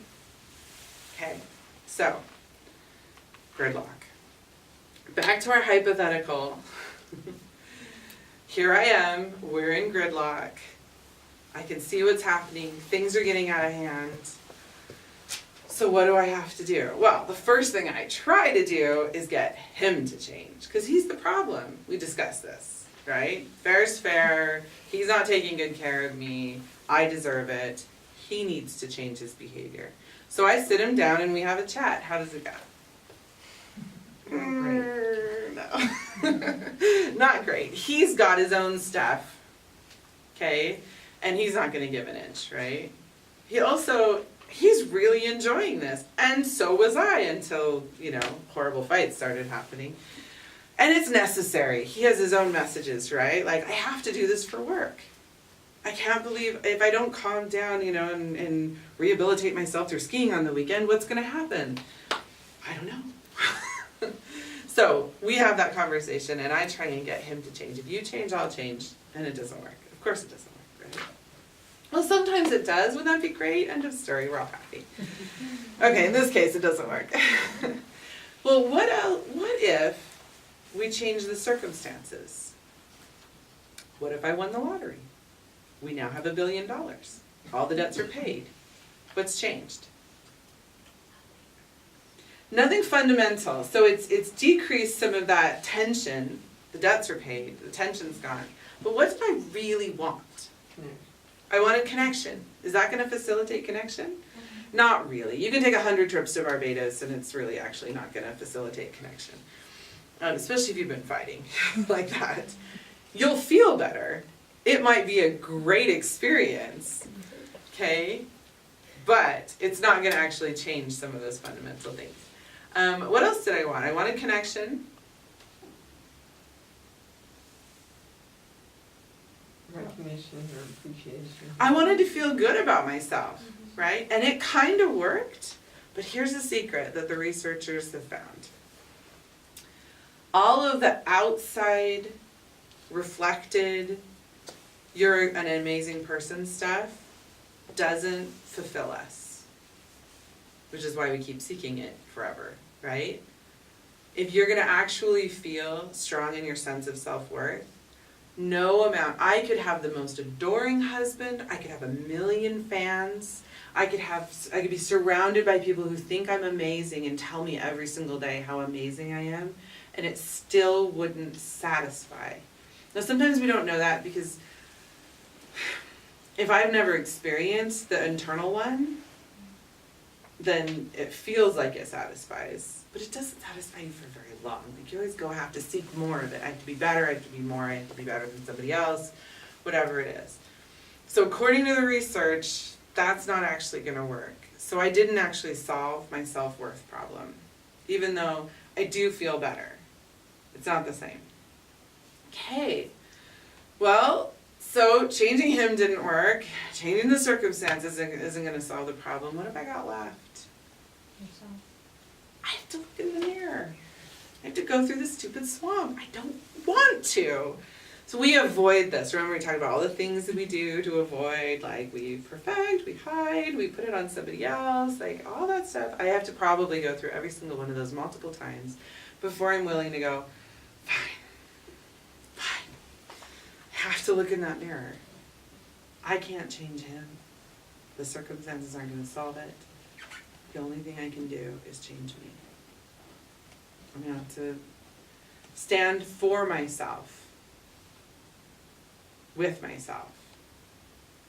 Speaker 1: Okay, so, gridlock. Back to our hypothetical. Here I am, we're in gridlock. I can see what's happening, things are getting out of hand. So what do I have to do? Well, the first thing I try to do is get him to change, because he's the problem. We discussed this, right? Fair's fair, he's not taking good care of me, I deserve it, he needs to change his behavior. So I sit him down and we have a chat. How does it go? No. Not great. He's got his own stuff, okay? And he's not going to give an inch, right? He's really enjoying this. And so was I until, horrible fights started happening. And it's necessary. He has his own messages, right? Like, I have to do this for work. I can't believe, if I don't calm down, and rehabilitate myself through skiing on the weekend, what's going to happen? I don't know. So we have that conversation, and I try and get him to change. If you change, I'll change. And it doesn't work. Of course it doesn't work, right? Well, sometimes it does. Wouldn't that be great? End of story. We're all happy. Okay, in this case, it doesn't work. Well, what if we change the circumstances? What if I won the lottery? We now have $1 billion. All the debts are paid. What's changed? Nothing fundamental. So it's decreased some of that tension. The debts are paid. The tension's gone. But what do I really want? I want a connection. Is that going to facilitate connection? Not really. You can take 100 trips to Barbados and it's really actually not going to facilitate connection. Especially if you've been fighting like that. You'll feel better. It might be a great experience, okay? But it's not going to actually change some of those fundamental things. What else did I want? I wanted connection.
Speaker 5: Recognition or appreciation.
Speaker 1: I wanted to feel good about myself, right? And it kind of worked, but here's a secret that the researchers have found. All of the outside reflected, you're an amazing person stuff doesn't fulfill us, which is why we keep seeking it forever, right? If you're gonna actually feel strong in your sense of self-worth, no amount, I could have the most adoring husband, I could have 1,000,000 fans, I could be surrounded by people who think I'm amazing and tell me every single day how amazing I am, and it still wouldn't satisfy. Now sometimes we don't know that because if I've never experienced the internal one, then it feels like it satisfies, but it doesn't satisfy you for very long. Like you always have to seek more of it. I have to be better, I have to be more, I have to be better than somebody else, whatever it is. So according to the research, that's not actually gonna work. So I didn't actually solve my self-worth problem, even though I do feel better. It's not the same. Okay, well, so changing him didn't work. Changing the circumstances isn't gonna solve the problem. What have I got left?
Speaker 3: Yourself.
Speaker 1: I have to look in the mirror. I have to go through this stupid swamp. I don't want to. So we avoid this. Remember we talked about all the things that we do to avoid, like we perfect, we hide, we put it on somebody else, like all that stuff. I have to probably go through every single one of those multiple times before I'm willing to go, fine. I have to look in that mirror. I can't change him. The circumstances aren't going to solve it. The only thing I can do is change me. I'm going to have to stand for myself, with myself.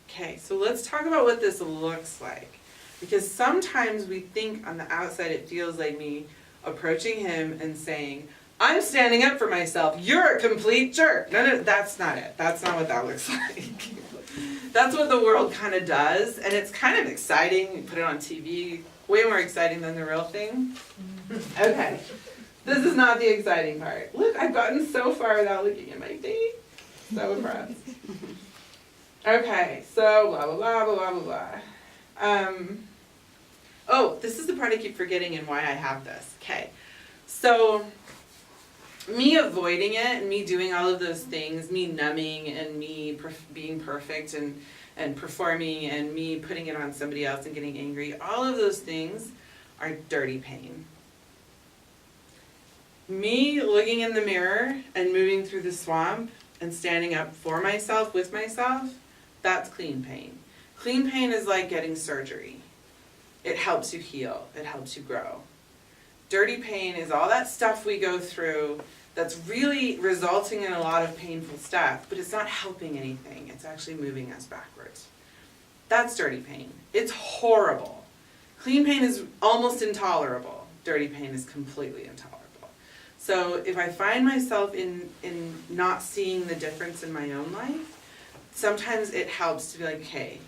Speaker 1: Okay, so let's talk about what this looks like. Because sometimes we think on the outside it feels like me approaching him and saying, I'm standing up for myself, you're a complete jerk. No, that's not it. That's not what that looks like. That's what the world kind of does, and it's kind of exciting. You put it on TV, way more exciting than the real thing. Okay, this is not the exciting part. Look, I've gotten so far without looking at my feet. So impressed. Okay, so blah, blah, blah, blah, blah, blah. Oh, this is the part I keep forgetting and why I have this. Okay, so me avoiding it and me doing all of those things, me numbing and me being perfect and performing and me putting it on somebody else and getting angry, all of those things are dirty pain. Me looking in the mirror and moving through the swamp and standing up for myself, with myself, that's clean pain. Clean pain is like getting surgery. It helps you heal, it helps you grow. Dirty pain is all that stuff we go through that's really resulting in a lot of painful stuff, but it's not helping anything. It's actually moving us backwards. That's dirty pain. It's horrible. Clean pain is almost intolerable. Dirty pain is completely intolerable. So if I find myself in not seeing the difference in my own life, sometimes it helps to be like, okay,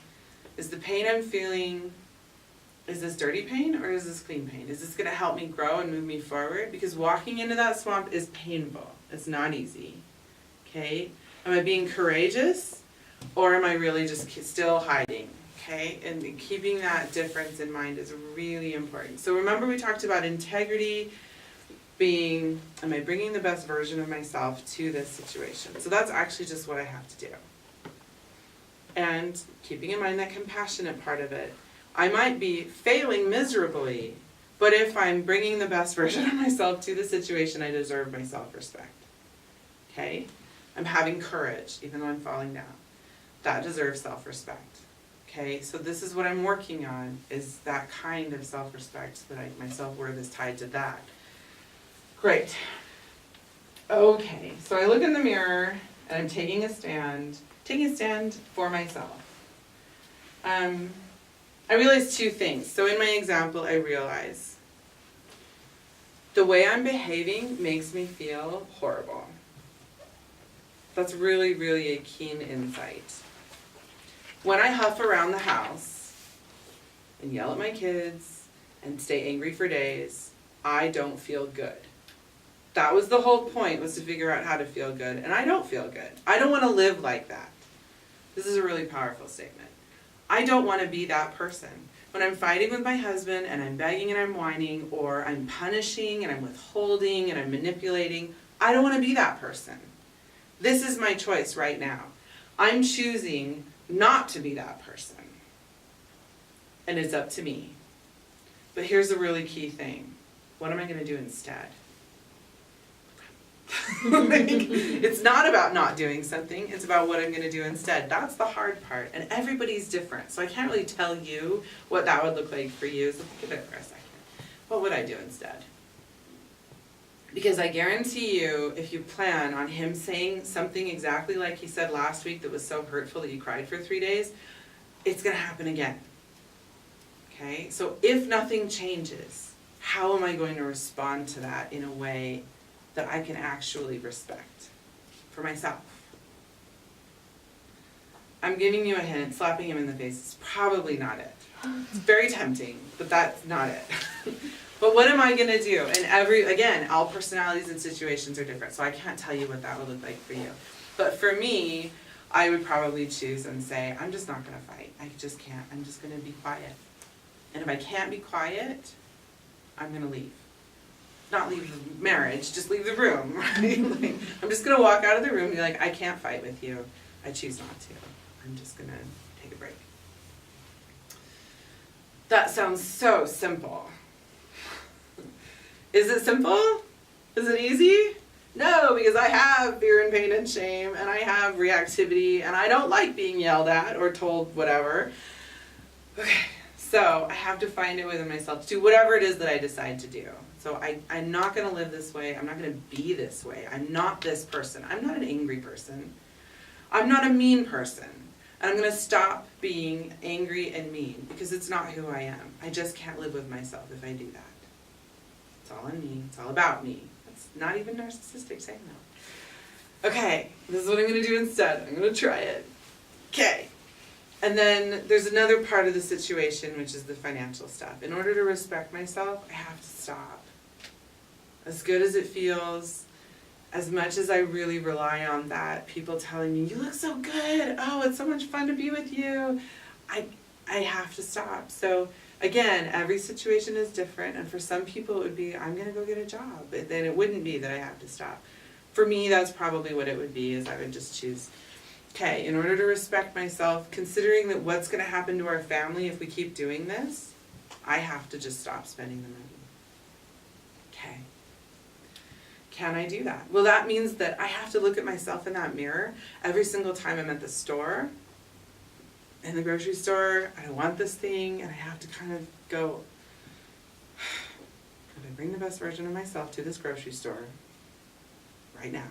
Speaker 1: is the pain I'm feeling, is this dirty pain or is this clean pain? Is this going to help me grow and move me forward? Because walking into that swamp is painful. It's not easy. Okay? Am I being courageous or am I really just still hiding? Okay? And keeping that difference in mind is really important. So remember we talked about integrity being, am I bringing the best version of myself to this situation? So that's actually just what I have to do. And keeping in mind that compassionate part of it. I might be failing miserably, but if I'm bringing the best version of myself to the situation, I deserve my self-respect. Okay? I'm having courage, even though I'm falling down. That deserves self-respect. Okay? So this is what I'm working on, is that kind of self-respect, that my self-worth is tied to that. Great. Okay, so I look in the mirror, and I'm taking a stand for myself. I realized two things. So in my example, I realize the way I'm behaving makes me feel horrible. That's really, really a keen insight. When I huff around the house and yell at my kids and stay angry for days, I don't feel good. That was the whole point, was to figure out how to feel good, and I don't feel good. I don't want to live like that. This is a really powerful statement. I don't want to be that person. when I'm fighting with my husband and I'm begging and I'm whining, or I'm punishing and I'm withholding and I'm manipulating, I don't want to be that person. This is my choice right now. I'm choosing not to be that person. And it's up to me. But here's a really key thing. What am I going to do instead? Like, it's not about not doing something, it's about what I'm going to do instead. That's the hard part, and everybody's different, so I can't really tell you what that would look like for you, so think of it for a second. What would I do instead? Because I guarantee you, if you plan on him saying something exactly like he said last week that was so hurtful that you cried for 3 days, it's going to happen again. Okay? So if nothing changes, how am I going to respond to that in a way that I can actually respect for myself? I'm giving you a hint, slapping him in the face is probably not it. It's very tempting, but that's not it. But what am I gonna do? And again, all personalities and situations are different, so I can't tell you what that would look like for you. But for me, I would probably choose and say, I'm just not gonna fight. I just can't. I'm just gonna be quiet. And if I can't be quiet, I'm gonna leave. Not leave the marriage, just leave the room, right? Like, I'm just gonna walk out of the room and be like, I can't fight with you. I choose not to. I'm just gonna take a break. That sounds so simple. Is it simple? Is it easy? No, because I have fear and pain and shame, and I have reactivity, and I don't like being yelled at or told whatever. Okay, so I have to find a way within myself to do whatever it is that I decide to do. So I'm not going to live this way. I'm not going to be this way. I'm not this person. I'm not an angry person. I'm not a mean person. And I'm going to stop being angry and mean because it's not who I am. I just can't live with myself if I do that. It's all on me. It's all about me. It's not even narcissistic saying that. Okay, this is what I'm going to do instead. I'm going to try it. Okay. And then there's another part of the situation, which is the financial stuff. In order to respect myself, I have to stop. As good as it feels, as much as I really rely on that, people telling me, you look so good, oh, it's so much fun to be with you, I have to stop. So again, every situation is different, and for some people it would be, I'm going to go get a job, but then it wouldn't be that I have to stop. For me, that's probably what it would be, is I would just choose, okay, in order to respect myself, considering that what's going to happen to our family if we keep doing this, I have to just stop spending the money. Okay. Can I do that? Well, that means that I have to look at myself in that mirror every single time I'm at the store, in the grocery store, I don't want this thing, and I have to kind of go, if I bring the best version of myself to this grocery store right now,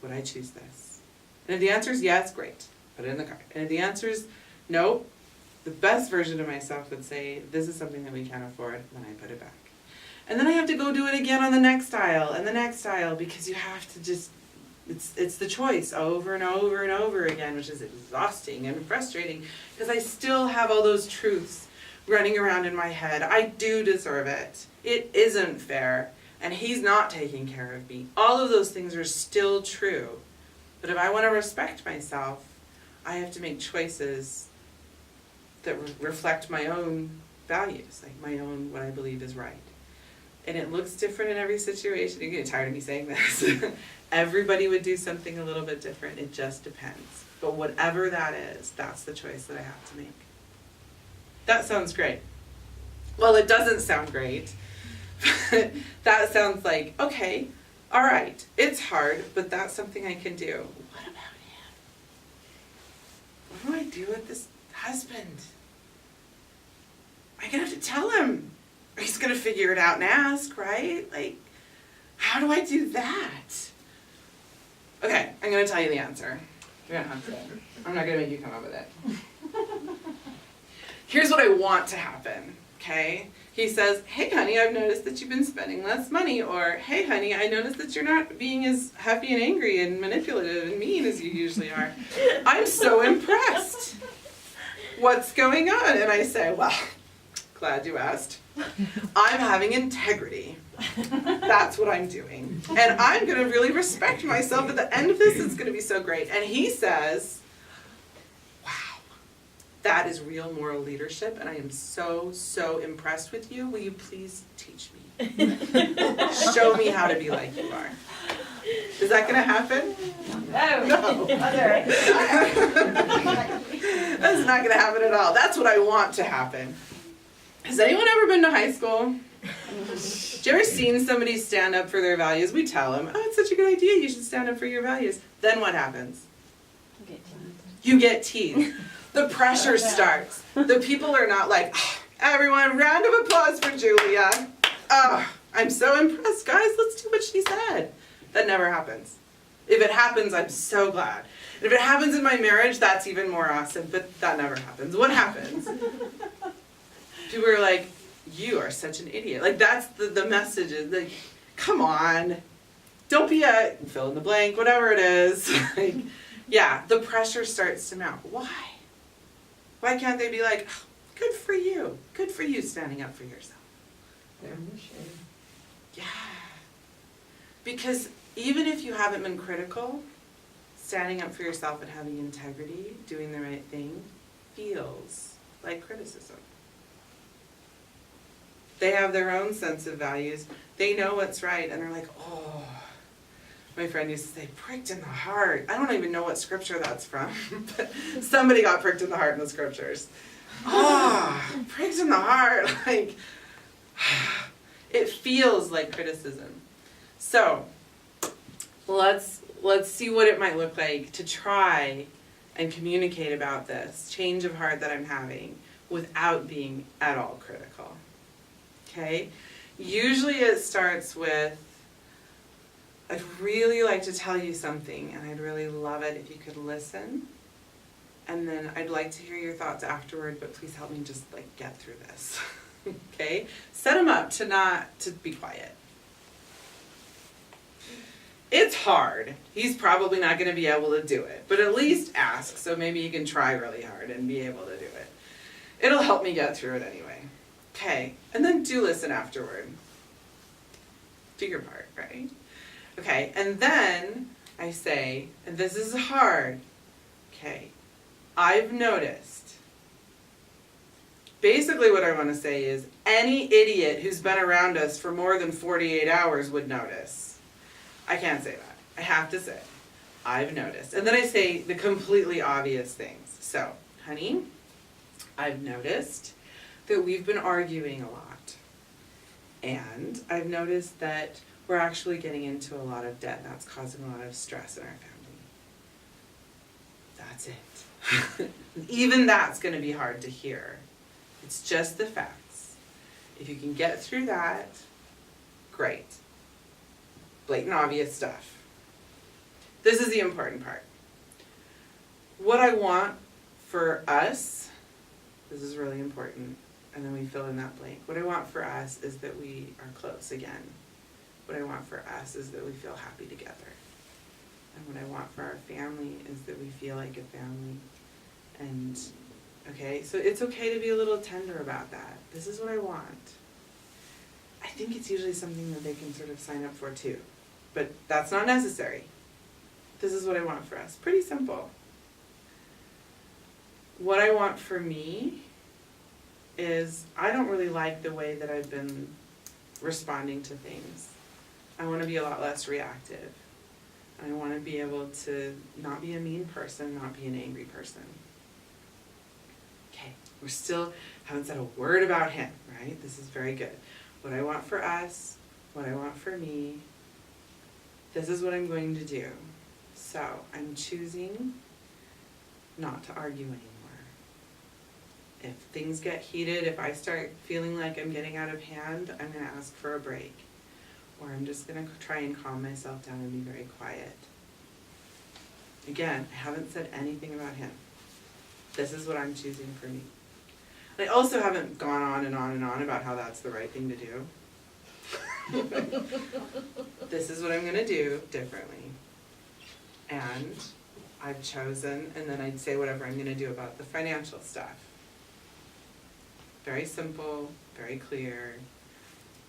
Speaker 1: would I choose this? And if the answer is yes, great, put it in the cart. And if the answer is no, the best version of myself would say, this is something that we can't afford, then I put it back. And then I have to go do it again on the next aisle and the next aisle, because you have to just, it's the choice over and over and over again, which is exhausting and frustrating, because I still have all those truths running around in my head. I do deserve it. It isn't fair. And he's not taking care of me. All of those things are still true. But if I want to respect myself, I have to make choices that reflect my own values, like my own, what I believe is right. And it looks different in every situation. You're getting tired of me saying this. Everybody would do something a little bit different. It just depends. But whatever that is, that's the choice that I have to make. That sounds great. Well, it doesn't sound great. That sounds like, okay, all right, it's hard, but that's something I can do. What about him? What do I do with this husband? I'm gonna have to tell him. He's gonna figure it out and ask, right? Like, how do I do that? Okay, I'm gonna tell you the answer. You don't have to. I'm not gonna make you come up with it. Here's what I want to happen, okay? He says, hey honey, I've noticed that you've been spending less money, or hey honey, I noticed that you're not being as happy and angry and manipulative and mean as you usually are. I'm so impressed. What's going on? And I say, well, glad you asked. I'm having integrity. That's what I'm doing. And I'm going to really respect myself. At the end of this, it's going to be so great. And he says, wow, That is real moral leadership, and I am so, so impressed with you. Will you please teach me? Show me how to be like you are. Is that gonna happen? No. That's not gonna happen at all. That's what I want to happen. Has anyone ever been to high school? Have you ever seen somebody stand up for their values? We tell them, oh, it's such a good idea, you should stand up for your values. Then what happens? You get teased. The pressure starts. The people are not like, oh, everyone, round of applause for Julia. Oh, I'm so impressed, guys, let's do what she said. That never happens. If it happens, I'm so glad. If it happens in my marriage, that's even more awesome, but that never happens. What happens? People are like, you are such an idiot. Like, that's the message is like, come on. Don't be a fill in the blank, whatever it is. Like, yeah, the pressure starts to mount. Why? Why can't they be like, oh, good for you. Good for you standing up for yourself.
Speaker 5: They're in the shade.
Speaker 1: Yeah. Because even if you haven't been critical, standing up for yourself and having integrity, doing the right thing, feels like criticism. They have their own sense of values. They know what's right, and they're like, oh. My friend used to say, pricked in the heart. I don't even know what scripture that's from, but somebody got pricked in the heart in the scriptures. Ah, oh, pricked in the heart. Like, it feels like criticism. So, let's see what it might look like to try and communicate about this change of heart that I'm having without being at all critical. Okay? Usually it starts with, I'd really like to tell you something, and I'd really love it if you could listen. And then I'd like to hear your thoughts afterward, but please help me just like get through this. Okay? Set them up to be quiet. It's hard. He's probably not going to be able to do it, but at least ask, so maybe you can try really hard and be able to do it. It'll help me get through it anyway. Okay, and then do listen afterward. Do your part, right? Okay, and then I say, and this is hard, okay, I've noticed. Basically what I want to say is, any idiot who's been around us for more than 48 hours would notice. I can't say that. I have to say, I've noticed. And then I say the completely obvious things. So, honey, I've noticed that we've been arguing a lot. And I've noticed that we're actually getting into a lot of debt, and that's causing a lot of stress in our family. That's it. Even that's going to be hard to hear. It's just the facts. If you can get through that, great. Blatant obvious stuff. This is the important part. What I want for us, this is really important, and then we fill in that blank. What I want for us is that we are close again. What I want for us is that we feel happy together. And what I want for our family is that we feel like a family. And, okay, so it's okay to be a little tender about that. This is what I want. I think it's usually something that they can sort of sign up for too. But that's not necessary. This is what I want for us. Pretty simple. What I want for me is, I don't really like the way that I've been responding to things. I want to be a lot less reactive. I want to be able to not be a mean person, not be an angry person. Okay, we're still haven't said a word about him, right? This is very good. What I want for us, what I want for me, this is what I'm going to do. So I'm choosing not to argue anymore. If things get heated, if I start feeling like I'm getting out of hand, I'm going to ask for a break. Or I'm just going to try and calm myself down and be very quiet. Again, I haven't said anything about him. This is what I'm choosing for me. And I also haven't gone on and on and on about how that's the right thing to do. This is what I'm going to do differently. And I've chosen, and then I'd say whatever I'm going to do about the financial stuff. Very simple, very clear.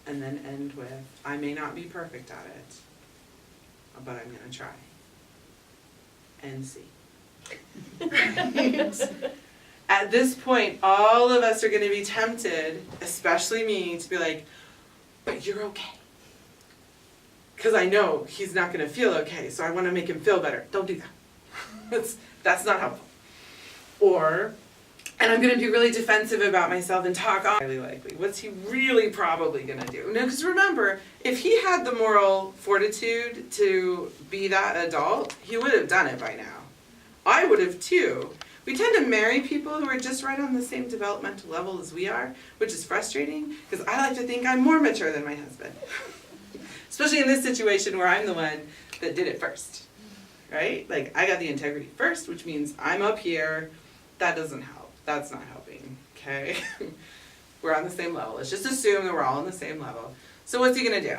Speaker 1: And then end with, I may not be perfect at it, but I'm going to try. And see. At this point, all of us are going to be tempted, especially me, to be like, but you're okay. Because I know he's not going to feel okay, so I want to make him feel better. Don't do that. That's not helpful. Or, and I'm going to be really defensive about myself and talk highly likely. What's he really probably going to do? No, because remember, if he had the moral fortitude to be that adult, he would have done it by now. I would have too. We tend to marry people who are just right on the same developmental level as we are, which is frustrating because I like to think I'm more mature than my husband. Especially in this situation where I'm the one that did it first, right? Like, I got the integrity first, which means I'm up here. That doesn't help. That's not helping, okay? We're on the same level. Let's just assume that we're all on the same level. So what's he gonna do?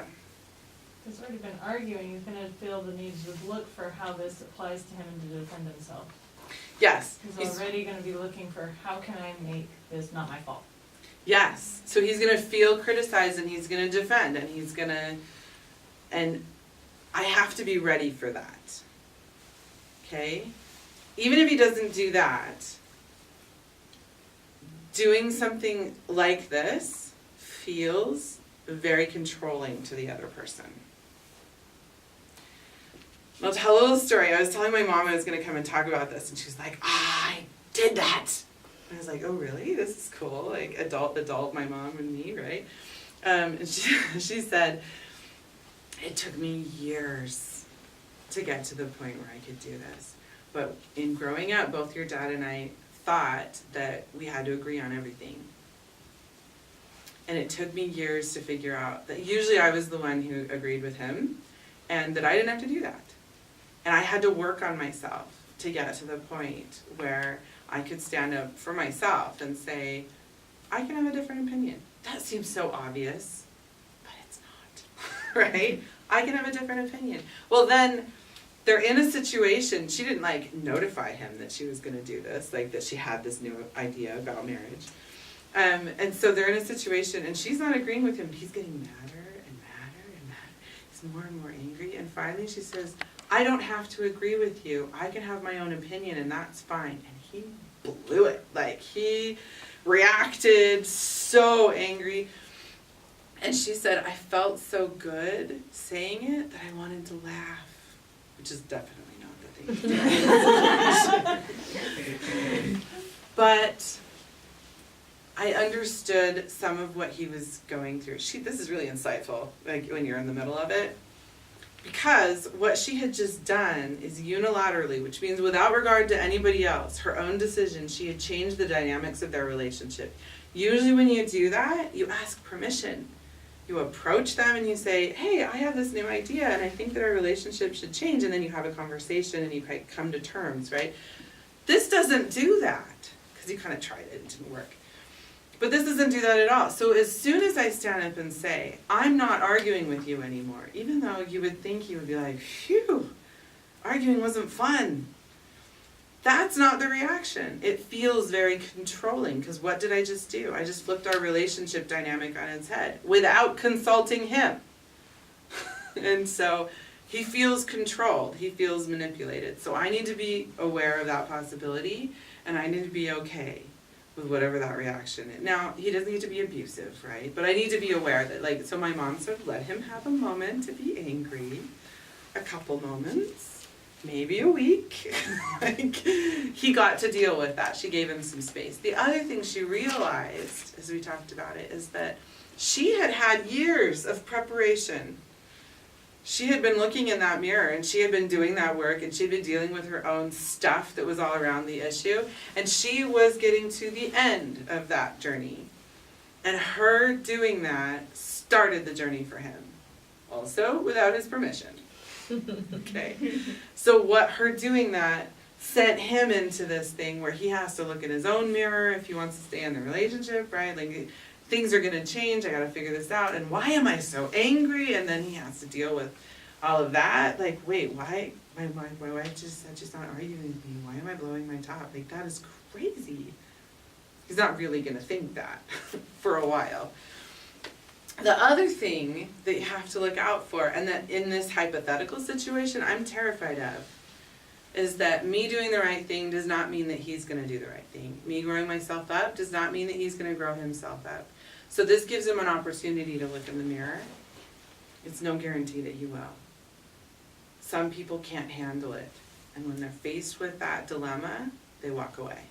Speaker 3: He's already been arguing, he's gonna feel the need to look for how this applies to him and to defend himself.
Speaker 1: Yes.
Speaker 3: He's already gonna be looking for, how can I make this not my fault?
Speaker 1: Yes. So he's gonna feel criticized and he's gonna defend and he's gonna, and I have to be ready for that. Okay? Even if he doesn't do that, doing something like this feels very controlling to the other person. I'll tell a little story. I was telling my mom I was going to come and talk about this, and she was like, I did that. And I was like, oh, really? This is cool. Like, adult, my mom and me, right? And she said, it took me years to get to the point where I could do this. But in growing up, both your dad and I thought that we had to agree on everything. And it took me years to figure out that usually I was the one who agreed with him, and that I didn't have to do that. And I had to work on myself to get to the point where I could stand up for myself and say, I can have a different opinion. That seems so obvious, but it's not, right? I can have a different opinion. Well, then they're in a situation, she didn't like notify him that she was going to do this, like that she had this new idea about marriage. And so they're in a situation and she's not agreeing with him. He's getting madder and madder and madder. He's more and more angry. And finally she says, I don't have to agree with you. I can have my own opinion and that's fine. And he blew it. Like, he reacted so angry. And she said, I felt so good saying it that I wanted to laugh, which is definitely not the thing. But I understood some of what he was going through. This is really insightful, like when you're in the middle of it. Because what she had just done is unilaterally, which means without regard to anybody else, her own decision, she had changed the dynamics of their relationship. Usually when you do that, you ask permission. You approach them and you say, hey, I have this new idea and I think that our relationship should change, and then you have a conversation and you come to terms, right? This doesn't do that, because you kind of tried it, it didn't work. But this doesn't do that at all. So as soon as I stand up and say, I'm not arguing with you anymore, even though you would think he would be like, phew, arguing wasn't fun. That's not the reaction. It feels very controlling, because what did I just do? I just flipped our relationship dynamic on its head without consulting him. And so he feels controlled. He feels manipulated. So I need to be aware of that possibility, and I need to be okay with whatever that reaction is. Now, he doesn't need to be abusive, right? But I need to be aware that, like, so my mom said, let him have a moment to be angry, a couple moments, maybe a week. Like, he got to deal with that. She gave him some space. The other thing she realized, as we talked about it, is that she had had years of preparation. She had been looking in that mirror and she had been doing that work and she'd been dealing with her own stuff that was all around the issue, and she was getting to the end of that journey. And her doing that started the journey for him, also without his permission. Okay, so what her doing that sent him into this thing where he has to look in his own mirror if he wants to stay in the relationship, right? Like, things are going to change, I got to figure this out, and why am I so angry? And then he has to deal with all of that. Like, wait, why? My wife just said she's not arguing with me. Why am I blowing my top? Like, that is crazy. He's not really going to think that for a while. The other thing that you have to look out for, and that in this hypothetical situation I'm terrified of, is that me doing the right thing does not mean that he's going to do the right thing. Me growing myself up does not mean that he's going to grow himself up. So this gives him an opportunity to look in the mirror. It's no guarantee that he will. Some people can't handle it. And when they're faced with that dilemma, they walk away.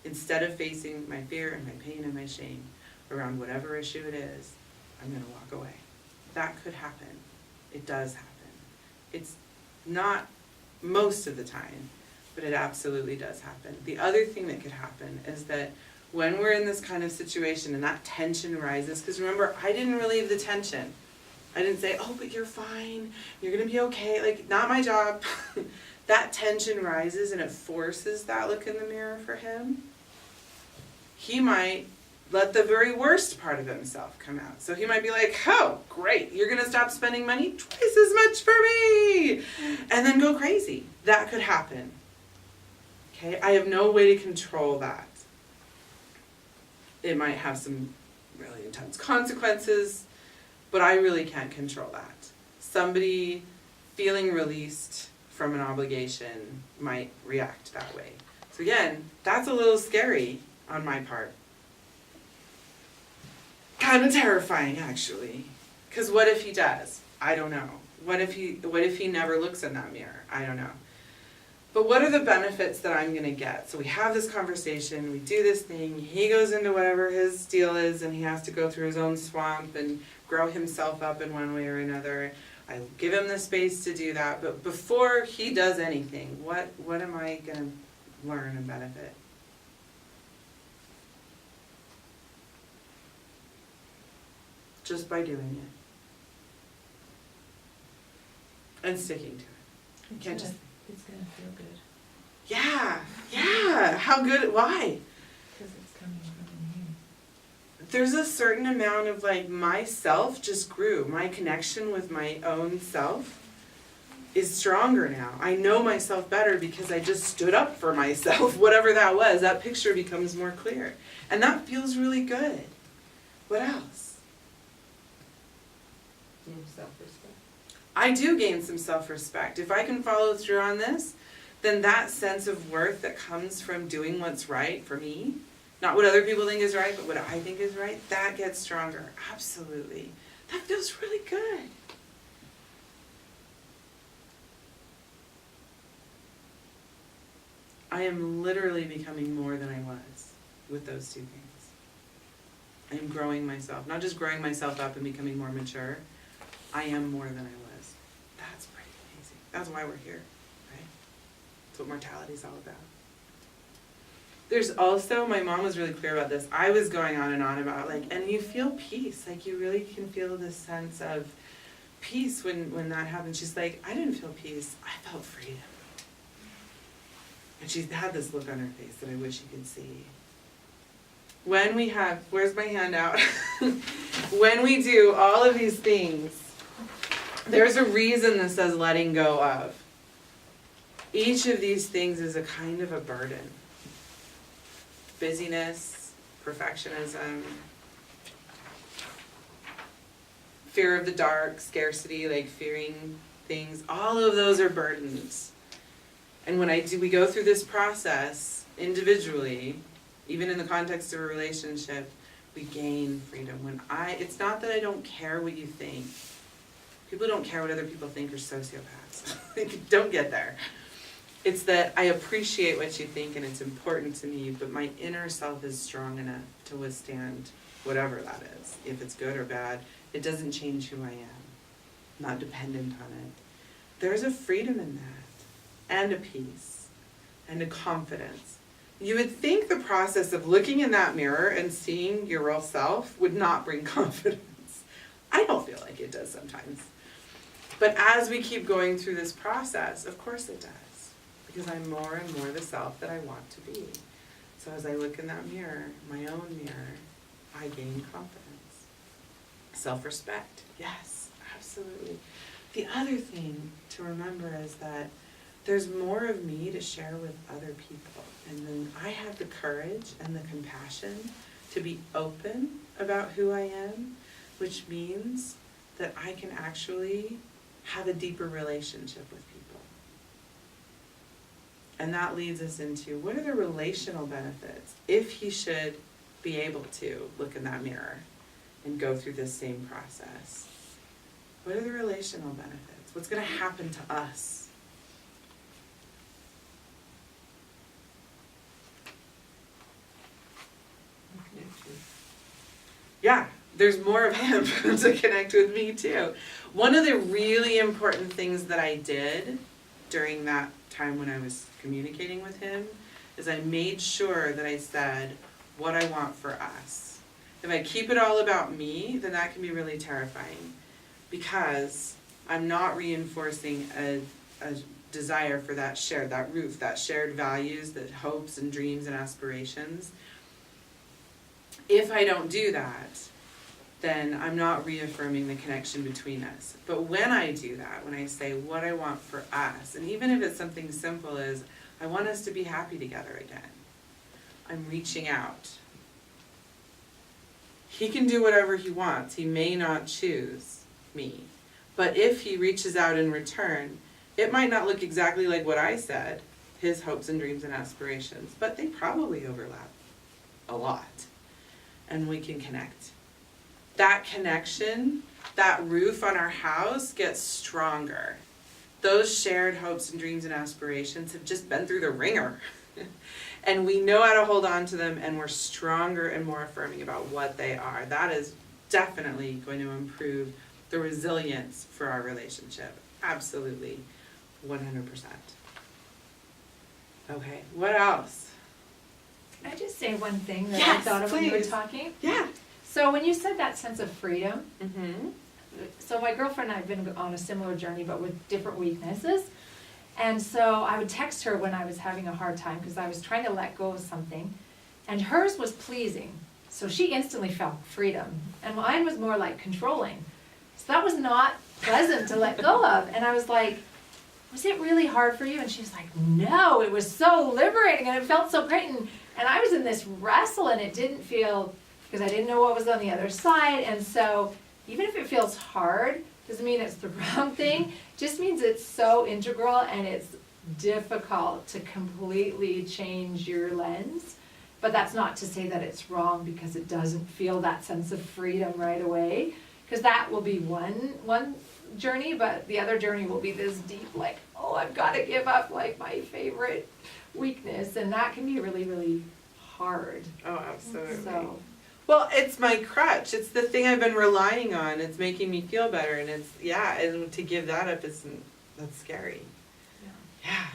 Speaker 1: Instead of facing my fear and my pain and my shame around whatever issue it is, I'm going to walk away. That could happen. It does happen. It's not most of the time, but it absolutely does happen. The other thing that could happen is that when we're in this kind of situation and that tension rises, because remember, I didn't relieve the tension. I didn't say, oh, but you're fine, you're going to be okay, like, not my job. That tension rises and it forces that look in the mirror for him. He might let the very worst part of himself come out. So he might be like, oh, great, you're going to stop spending money twice as much for me, and then go crazy. That could happen. Okay, I have no way to control that. It might have some really intense consequences, but I really can't control that. Somebody feeling released from an obligation might react that way. So again, that's a little scary on my part. Kind of terrifying, actually. Because what if he does? I don't know. What if he never looks in that mirror? I don't know. But what are the benefits that I'm going to get? So we have this conversation, we do this thing, he goes into whatever his deal is, and he has to go through his own swamp and grow himself up in one way or another. I give him the space to do that, but before he does anything, what am I going to learn and benefit? Just by doing it. And sticking to it. You can't just...
Speaker 3: It's gonna feel good,
Speaker 1: Yeah, how good, why?
Speaker 3: because it's coming from in here.
Speaker 1: There's a certain amount of like myself just grew. My connection with my own self is stronger now. I know myself better because I just stood up for myself, whatever that was. That picture becomes more clear. And that feels really good. What else?
Speaker 5: And self-respect.
Speaker 1: I do gain some self-respect. If I can follow through on this, then that sense of worth that comes from doing what's right for me, not what other people think is right, but what I think is right, that gets stronger. Absolutely. That feels really good. I am literally becoming more than I was with those two things. I am growing myself, not just growing myself up and becoming more mature. I am more than I was. That's pretty amazing. That's why we're here, right? That's what mortality is all about. There's also, my mom was really clear about this. I was going on and on about like, and you feel peace. Like you really can feel this sense of peace when that happens. She's like, I didn't feel peace. I felt freedom. And she had this look on her face that I wish you could see. When we have, where's my handout? When we do all of these things, there's a reason that says letting go of. Each of these things is a kind of a burden. Busyness, perfectionism, fear of the dark, scarcity, like fearing things, all of those are burdens. And when we go through this process individually, even in the context of a relationship, we gain freedom. It's not that I don't care what you think. People who don't care what other people think are sociopaths. Don't get there. It's that I appreciate what you think and it's important to me, but my inner self is strong enough to withstand whatever that is. If it's good or bad, it doesn't change who I am. I'm not dependent on it. There's a freedom in that, and a peace, and a confidence. You would think the process of looking in that mirror and seeing your real self would not bring confidence. I don't feel like it does sometimes. But as we keep going through this process, of course it does. Because I'm more and more the self that I want to be. So as I look in that mirror, my own mirror, I gain confidence. Self-respect, yes, absolutely. The other thing to remember is that there's more of me to share with other people. And then I have the courage and the compassion to be open about who I am, which means that I can actually have a deeper relationship with people. And that leads us into, what are the relational benefits if he should be able to look in that mirror and go through this same process? What are the relational benefits? What's going to happen to us? Yeah, there's more of him to connect with me too. One of the really important things that I did during that time when I was communicating with him is I made sure that I said what I want for us. If I keep it all about me, then that can be really terrifying, because I'm not reinforcing a desire for that roof, that shared values, that hopes and dreams and aspirations. If I don't do that, then I'm not reaffirming the connection between us. But when I do that, when I say what I want for us, and even if it's something simple as, I want us to be happy together again, I'm reaching out. He can do whatever he wants. He may not choose me. But if he reaches out in return, it might not look exactly like what I said, his hopes and dreams and aspirations, but they probably overlap a lot. And we can connect. That connection, that roof on our house gets stronger. Those shared hopes and dreams and aspirations have just been through the ringer. And we know how to hold on to them, and we're stronger and more affirming about what they are. That is definitely going to improve the resilience for our relationship. Absolutely. 100%. Okay, what else?
Speaker 3: Can I just say one thing that I
Speaker 1: Yes,
Speaker 3: thought of when you were
Speaker 1: please.
Speaker 3: talking?
Speaker 1: Yeah.
Speaker 3: So when you said that sense of freedom,
Speaker 1: Mm-hmm.
Speaker 3: so my girlfriend and I have been on a similar journey, but with different weaknesses. And so I would text her when I was having a hard time because I was trying to let go of something. And hers was pleasing. So she instantly felt freedom. And mine was more like controlling. So that was not pleasant to let go of. And I was like, was it really hard for you? And she was like, no, it was so liberating and it felt so great. And I was in this wrestle and it didn't feel, because I didn't know what was on the other side. And so even if it feels hard, doesn't mean it's the wrong thing, just means it's so integral and it's difficult to completely change your lens. But that's not to say that it's wrong because it doesn't feel that sense of freedom right away. Because that will be one journey, but the other journey will be this deep, like, oh, I've got to give up like my favorite weakness. And that can be really, really hard.
Speaker 1: Oh, absolutely.
Speaker 3: So,
Speaker 1: Well, it's my crutch. It's the thing I've been relying on. It's making me feel better, and it's, yeah, and to give that up isn't, that's scary. Yeah,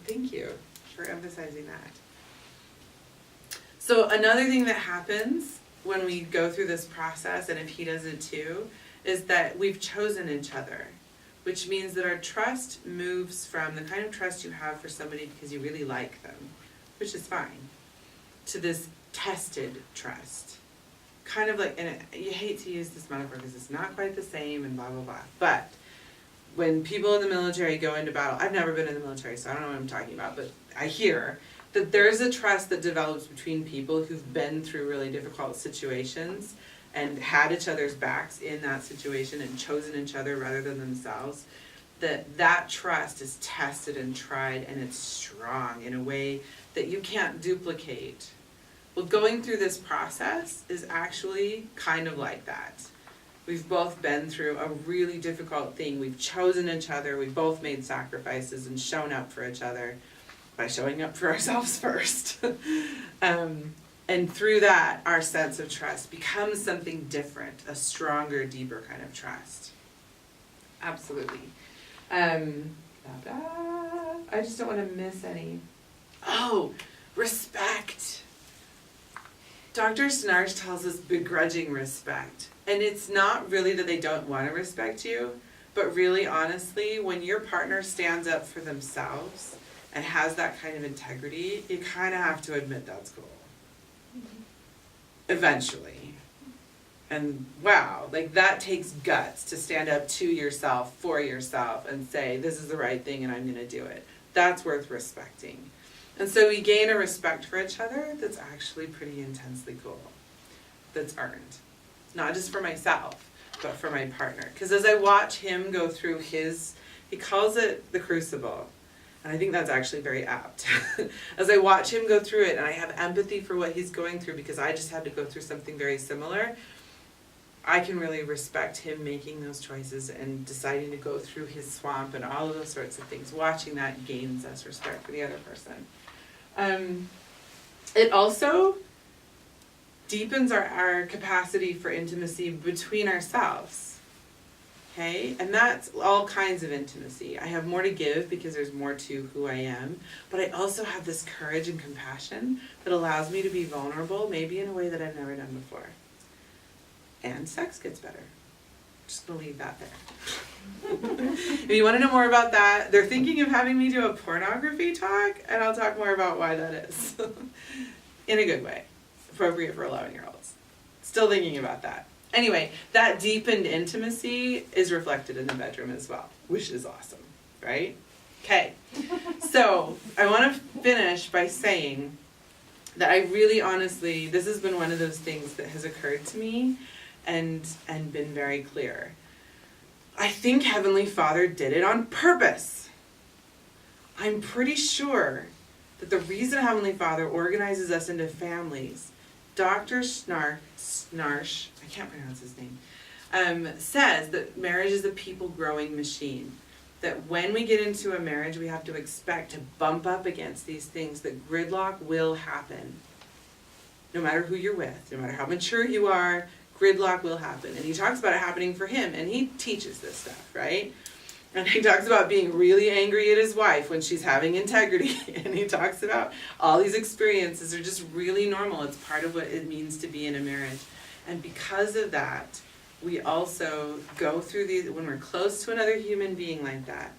Speaker 1: thank you for emphasizing that. So another thing that happens when we go through this process, and if he does it too, is that we've chosen each other, which means that our trust moves from the kind of trust you have for somebody because you really like them, which is fine, to this tested trust. Kind of like, and you hate to use this metaphor because it's not quite the same and blah, blah, blah. But when people in the military go into battle, I've never been in the military, so I don't know what I'm talking about, but I hear that there's a trust that develops between people who've been through really difficult situations and had each other's backs in that situation and chosen each other rather than themselves. That trust is tested and tried, and it's strong in a way that you can't duplicate. Well, going through this process is actually kind of like that. We've both been through a really difficult thing. We've chosen each other. We've both made sacrifices and shown up for each other by showing up for ourselves first. And through that, our sense of trust becomes something different, a stronger, deeper kind of trust. Absolutely. I just don't want to miss any. Oh, respect. Dr. Snarch tells us begrudging respect. And it's not really that they don't want to respect you, but really honestly, when your partner stands up for themselves and has that kind of integrity, you kind of have to admit that's cool. Eventually. And wow, like that takes guts to stand up to yourself, for yourself, and say, this is the right thing and I'm going to do it. That's worth respecting. And so we gain a respect for each other that's actually pretty intensely cool. That's earned. Not just for myself, but for my partner. Because as I watch him go through he calls it the crucible. And I think that's actually very apt. As I watch him go through it, and I have empathy for what he's going through because I just had to go through something very similar, I can really respect him making those choices and deciding to go through his swamp and all of those sorts of things. Watching that gains us respect for the other person. It also deepens our capacity for intimacy between ourselves. Okay? And that's all kinds of intimacy. I have more to give because there's more to who I am, but I also have this courage and compassion that allows me to be vulnerable, maybe in a way that I've never done before. And sex gets better. Just gonna leave that there. If you want to know more about that, they're thinking of having me do a pornography talk, and I'll talk more about why that is. In a good way. Appropriate for 11-year-olds. Still thinking about that. Anyway, that deepened intimacy is reflected in the bedroom as well, which is awesome, right? Okay, so I want to finish by saying that I really honestly, this has been one of those things that has occurred to me and been very clear. I think Heavenly Father did it on purpose. I'm pretty sure that the reason Heavenly Father organizes us into families, Dr. Snarsh, I can't pronounce his name, says that marriage is a people-growing machine. That when we get into a marriage, we have to expect to bump up against these things, that gridlock will happen. No matter who you're with, no matter how mature you are, gridlock will happen. And he talks about it happening for him, and he teaches this stuff, right? And he talks about being really angry at his wife when she's having integrity. And he talks about all these experiences are just really normal. It's part of what it means to be in a marriage. And because of that, we also go through these, when we're close to another human being like that,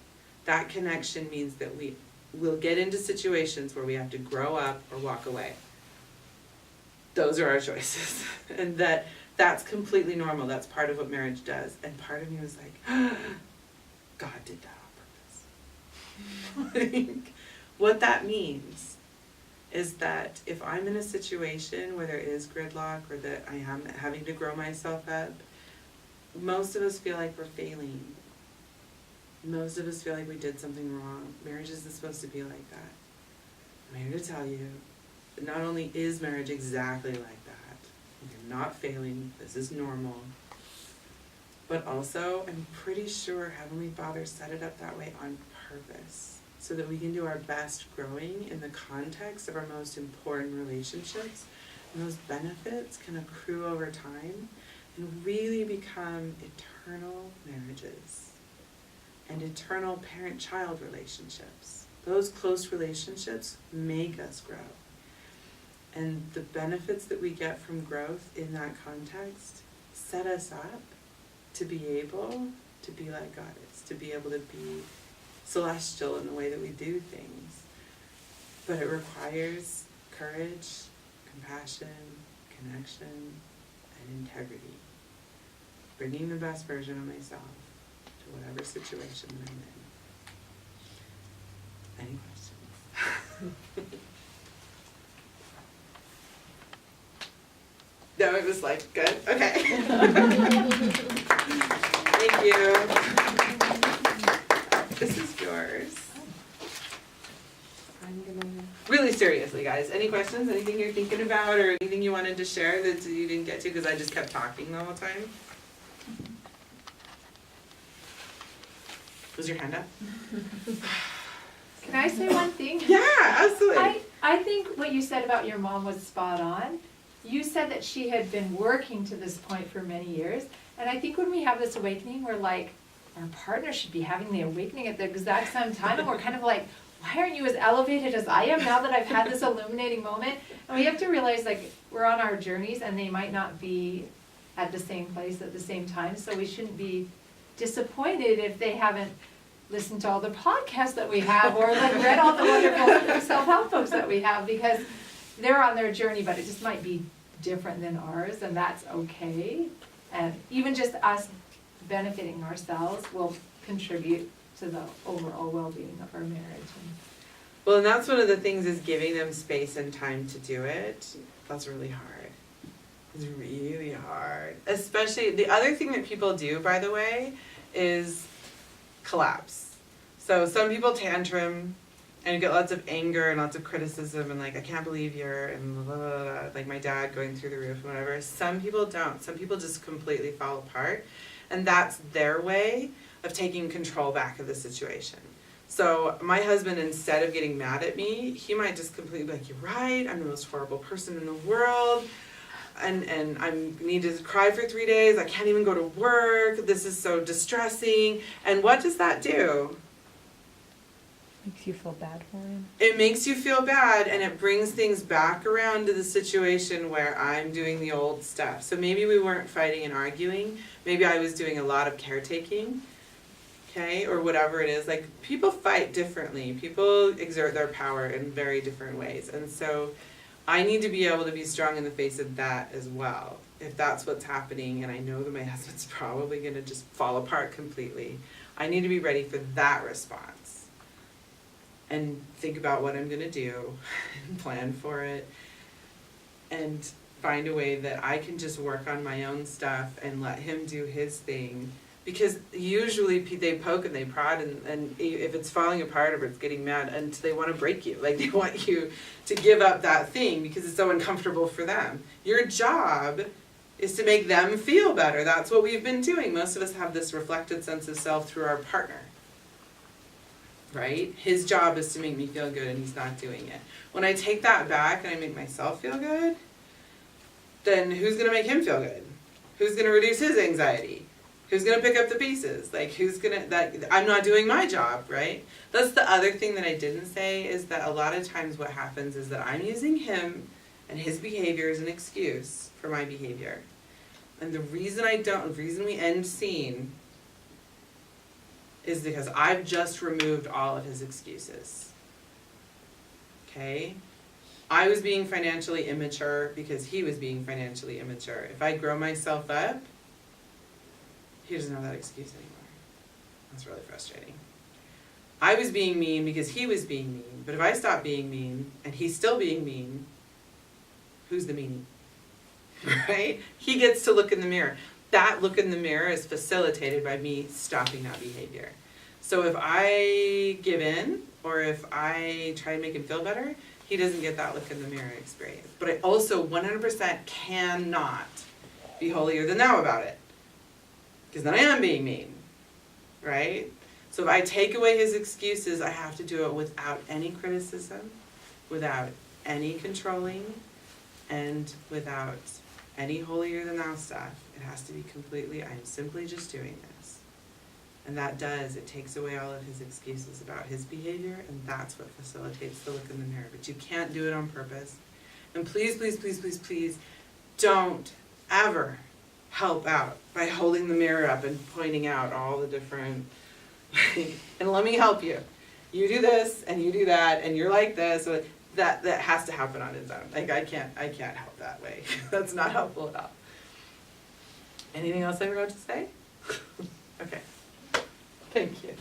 Speaker 1: that connection means that we will get into situations where we have to grow up or walk away. Those are our choices. And that's completely normal. That's part of what marriage does. And part of me was like, God did that on purpose. What that means is that if I'm in a situation where there is gridlock or that I am having to grow myself up, most of us feel like we're failing. Most of us feel like we did something wrong. Marriage isn't supposed to be like that. I'm here to tell you that not only is marriage exactly like that, you're not failing, this is normal, but also, I'm pretty sure Heavenly Father set it up that way on purpose so that we can do our best growing in the context of our most important relationships, and those benefits can accrue over time and really become eternal marriages and eternal parent-child relationships. Those close relationships make us grow. And the benefits that we get from growth in that context set us up to be able to be like God is, to be able to be celestial in the way that we do things. But it requires courage, compassion, connection, and integrity. Bringing the best version of myself to whatever situation that I'm in. Any questions? No, it was like, good, okay. Thank you. This is yours.
Speaker 5: I'm gonna,
Speaker 1: Really seriously, guys, any questions, anything you're thinking about or anything you wanted to share that you didn't get to because I just kept talking the whole time? Was your hand up?
Speaker 3: Can I say one thing?
Speaker 1: Yeah, absolutely.
Speaker 3: I think what you said about your mom was spot on. You said that she had been working to this point for many years, and I think when we have this awakening, we're like, our partner should be having the awakening at the exact same time, and we're kind of like, why aren't you as elevated as I am now that I've had this illuminating moment? And we have to realize, like, we're on our journeys, and they might not be at the same place at the same time, so we shouldn't be disappointed if they haven't listened to all the podcasts that we have, or like read all the wonderful self-help books that we have, because they're on their journey, but it just might be different than ours, and that's okay. And even just us benefiting ourselves will contribute to the overall well-being of our marriage.
Speaker 1: Well, and that's one of the things is giving them space and time to do it. That's really hard. It's really hard. Especially, the other thing that people do, by the way, is collapse. So some people tantrum And you get lots of anger and lots of criticism and like, I can't believe you're, and blah, blah, blah, blah, like my dad going through the roof and whatever. Some people don't. Some people just completely fall apart. And that's their way of taking control back of the situation. So my husband, instead of getting mad at me, he might just completely be like, you're right, I'm the most horrible person in the world. And I need to cry for 3 days. I can't even go to work. This is so distressing. And what does that do?
Speaker 6: Makes you feel bad for him.
Speaker 1: It makes you feel bad, and it brings things back around to the situation where I'm doing the old stuff. So maybe we weren't fighting and arguing. Maybe I was doing a lot of caretaking, okay, or whatever it is. Like, people fight differently. People exert their power in very different ways. And so I need to be able to be strong in the face of that as well. If that's what's happening, and I know that my husband's probably going to just fall apart completely, I need to be ready for that response. And think about what I'm gonna do, and plan for it, and find a way that I can just work on my own stuff and let him do his thing. Because usually they poke and they prod, and if it's falling apart or it's getting mad, and they want to break you. Like, they want you to give up that thing because it's so uncomfortable for them. Your job is to make them feel better. That's what we've been doing. Most of us have this reflected sense of self through our partner. Right? His job is to make me feel good, and he's not doing it. When I take that back and I make myself feel good, then who's going to make him feel good? Who's going to reduce his anxiety? Who's going to pick up the pieces? Like, who's going to, I'm not doing my job, right? That's the other thing that I didn't say, is that a lot of times what happens is that I'm using him and his behavior as an excuse for my behavior. And the reason we end scene is because I've just removed all of his excuses. Okay? I was being financially immature because he was being financially immature. If I grow myself up, he doesn't have that excuse anymore. That's really frustrating. I was being mean because he was being mean. But if I stop being mean and he's still being mean, who's the meanie? Right? He gets to look in the mirror. That look in the mirror is facilitated by me stopping that behavior. So if I give in, or if I try to make him feel better, he doesn't get that look in the mirror experience. But I also 100% cannot be holier than thou about it. Because then I am being mean, right? So if I take away his excuses, I have to do it without any criticism, without any controlling, and without any holier than thou stuff. It has to be completely, I'm simply just doing this. And that it takes away all of his excuses about his behavior, and that's what facilitates the look in the mirror. But you can't do it on purpose. And please, please, please, please, please, don't ever help out by holding the mirror up and pointing out all the different, and let me help you. You do this, and you do that, and you're like this. That has to happen on its own. Like, I can't help that way. That's not helpful at all. Anything else I forgot to say? Okay. Thank you.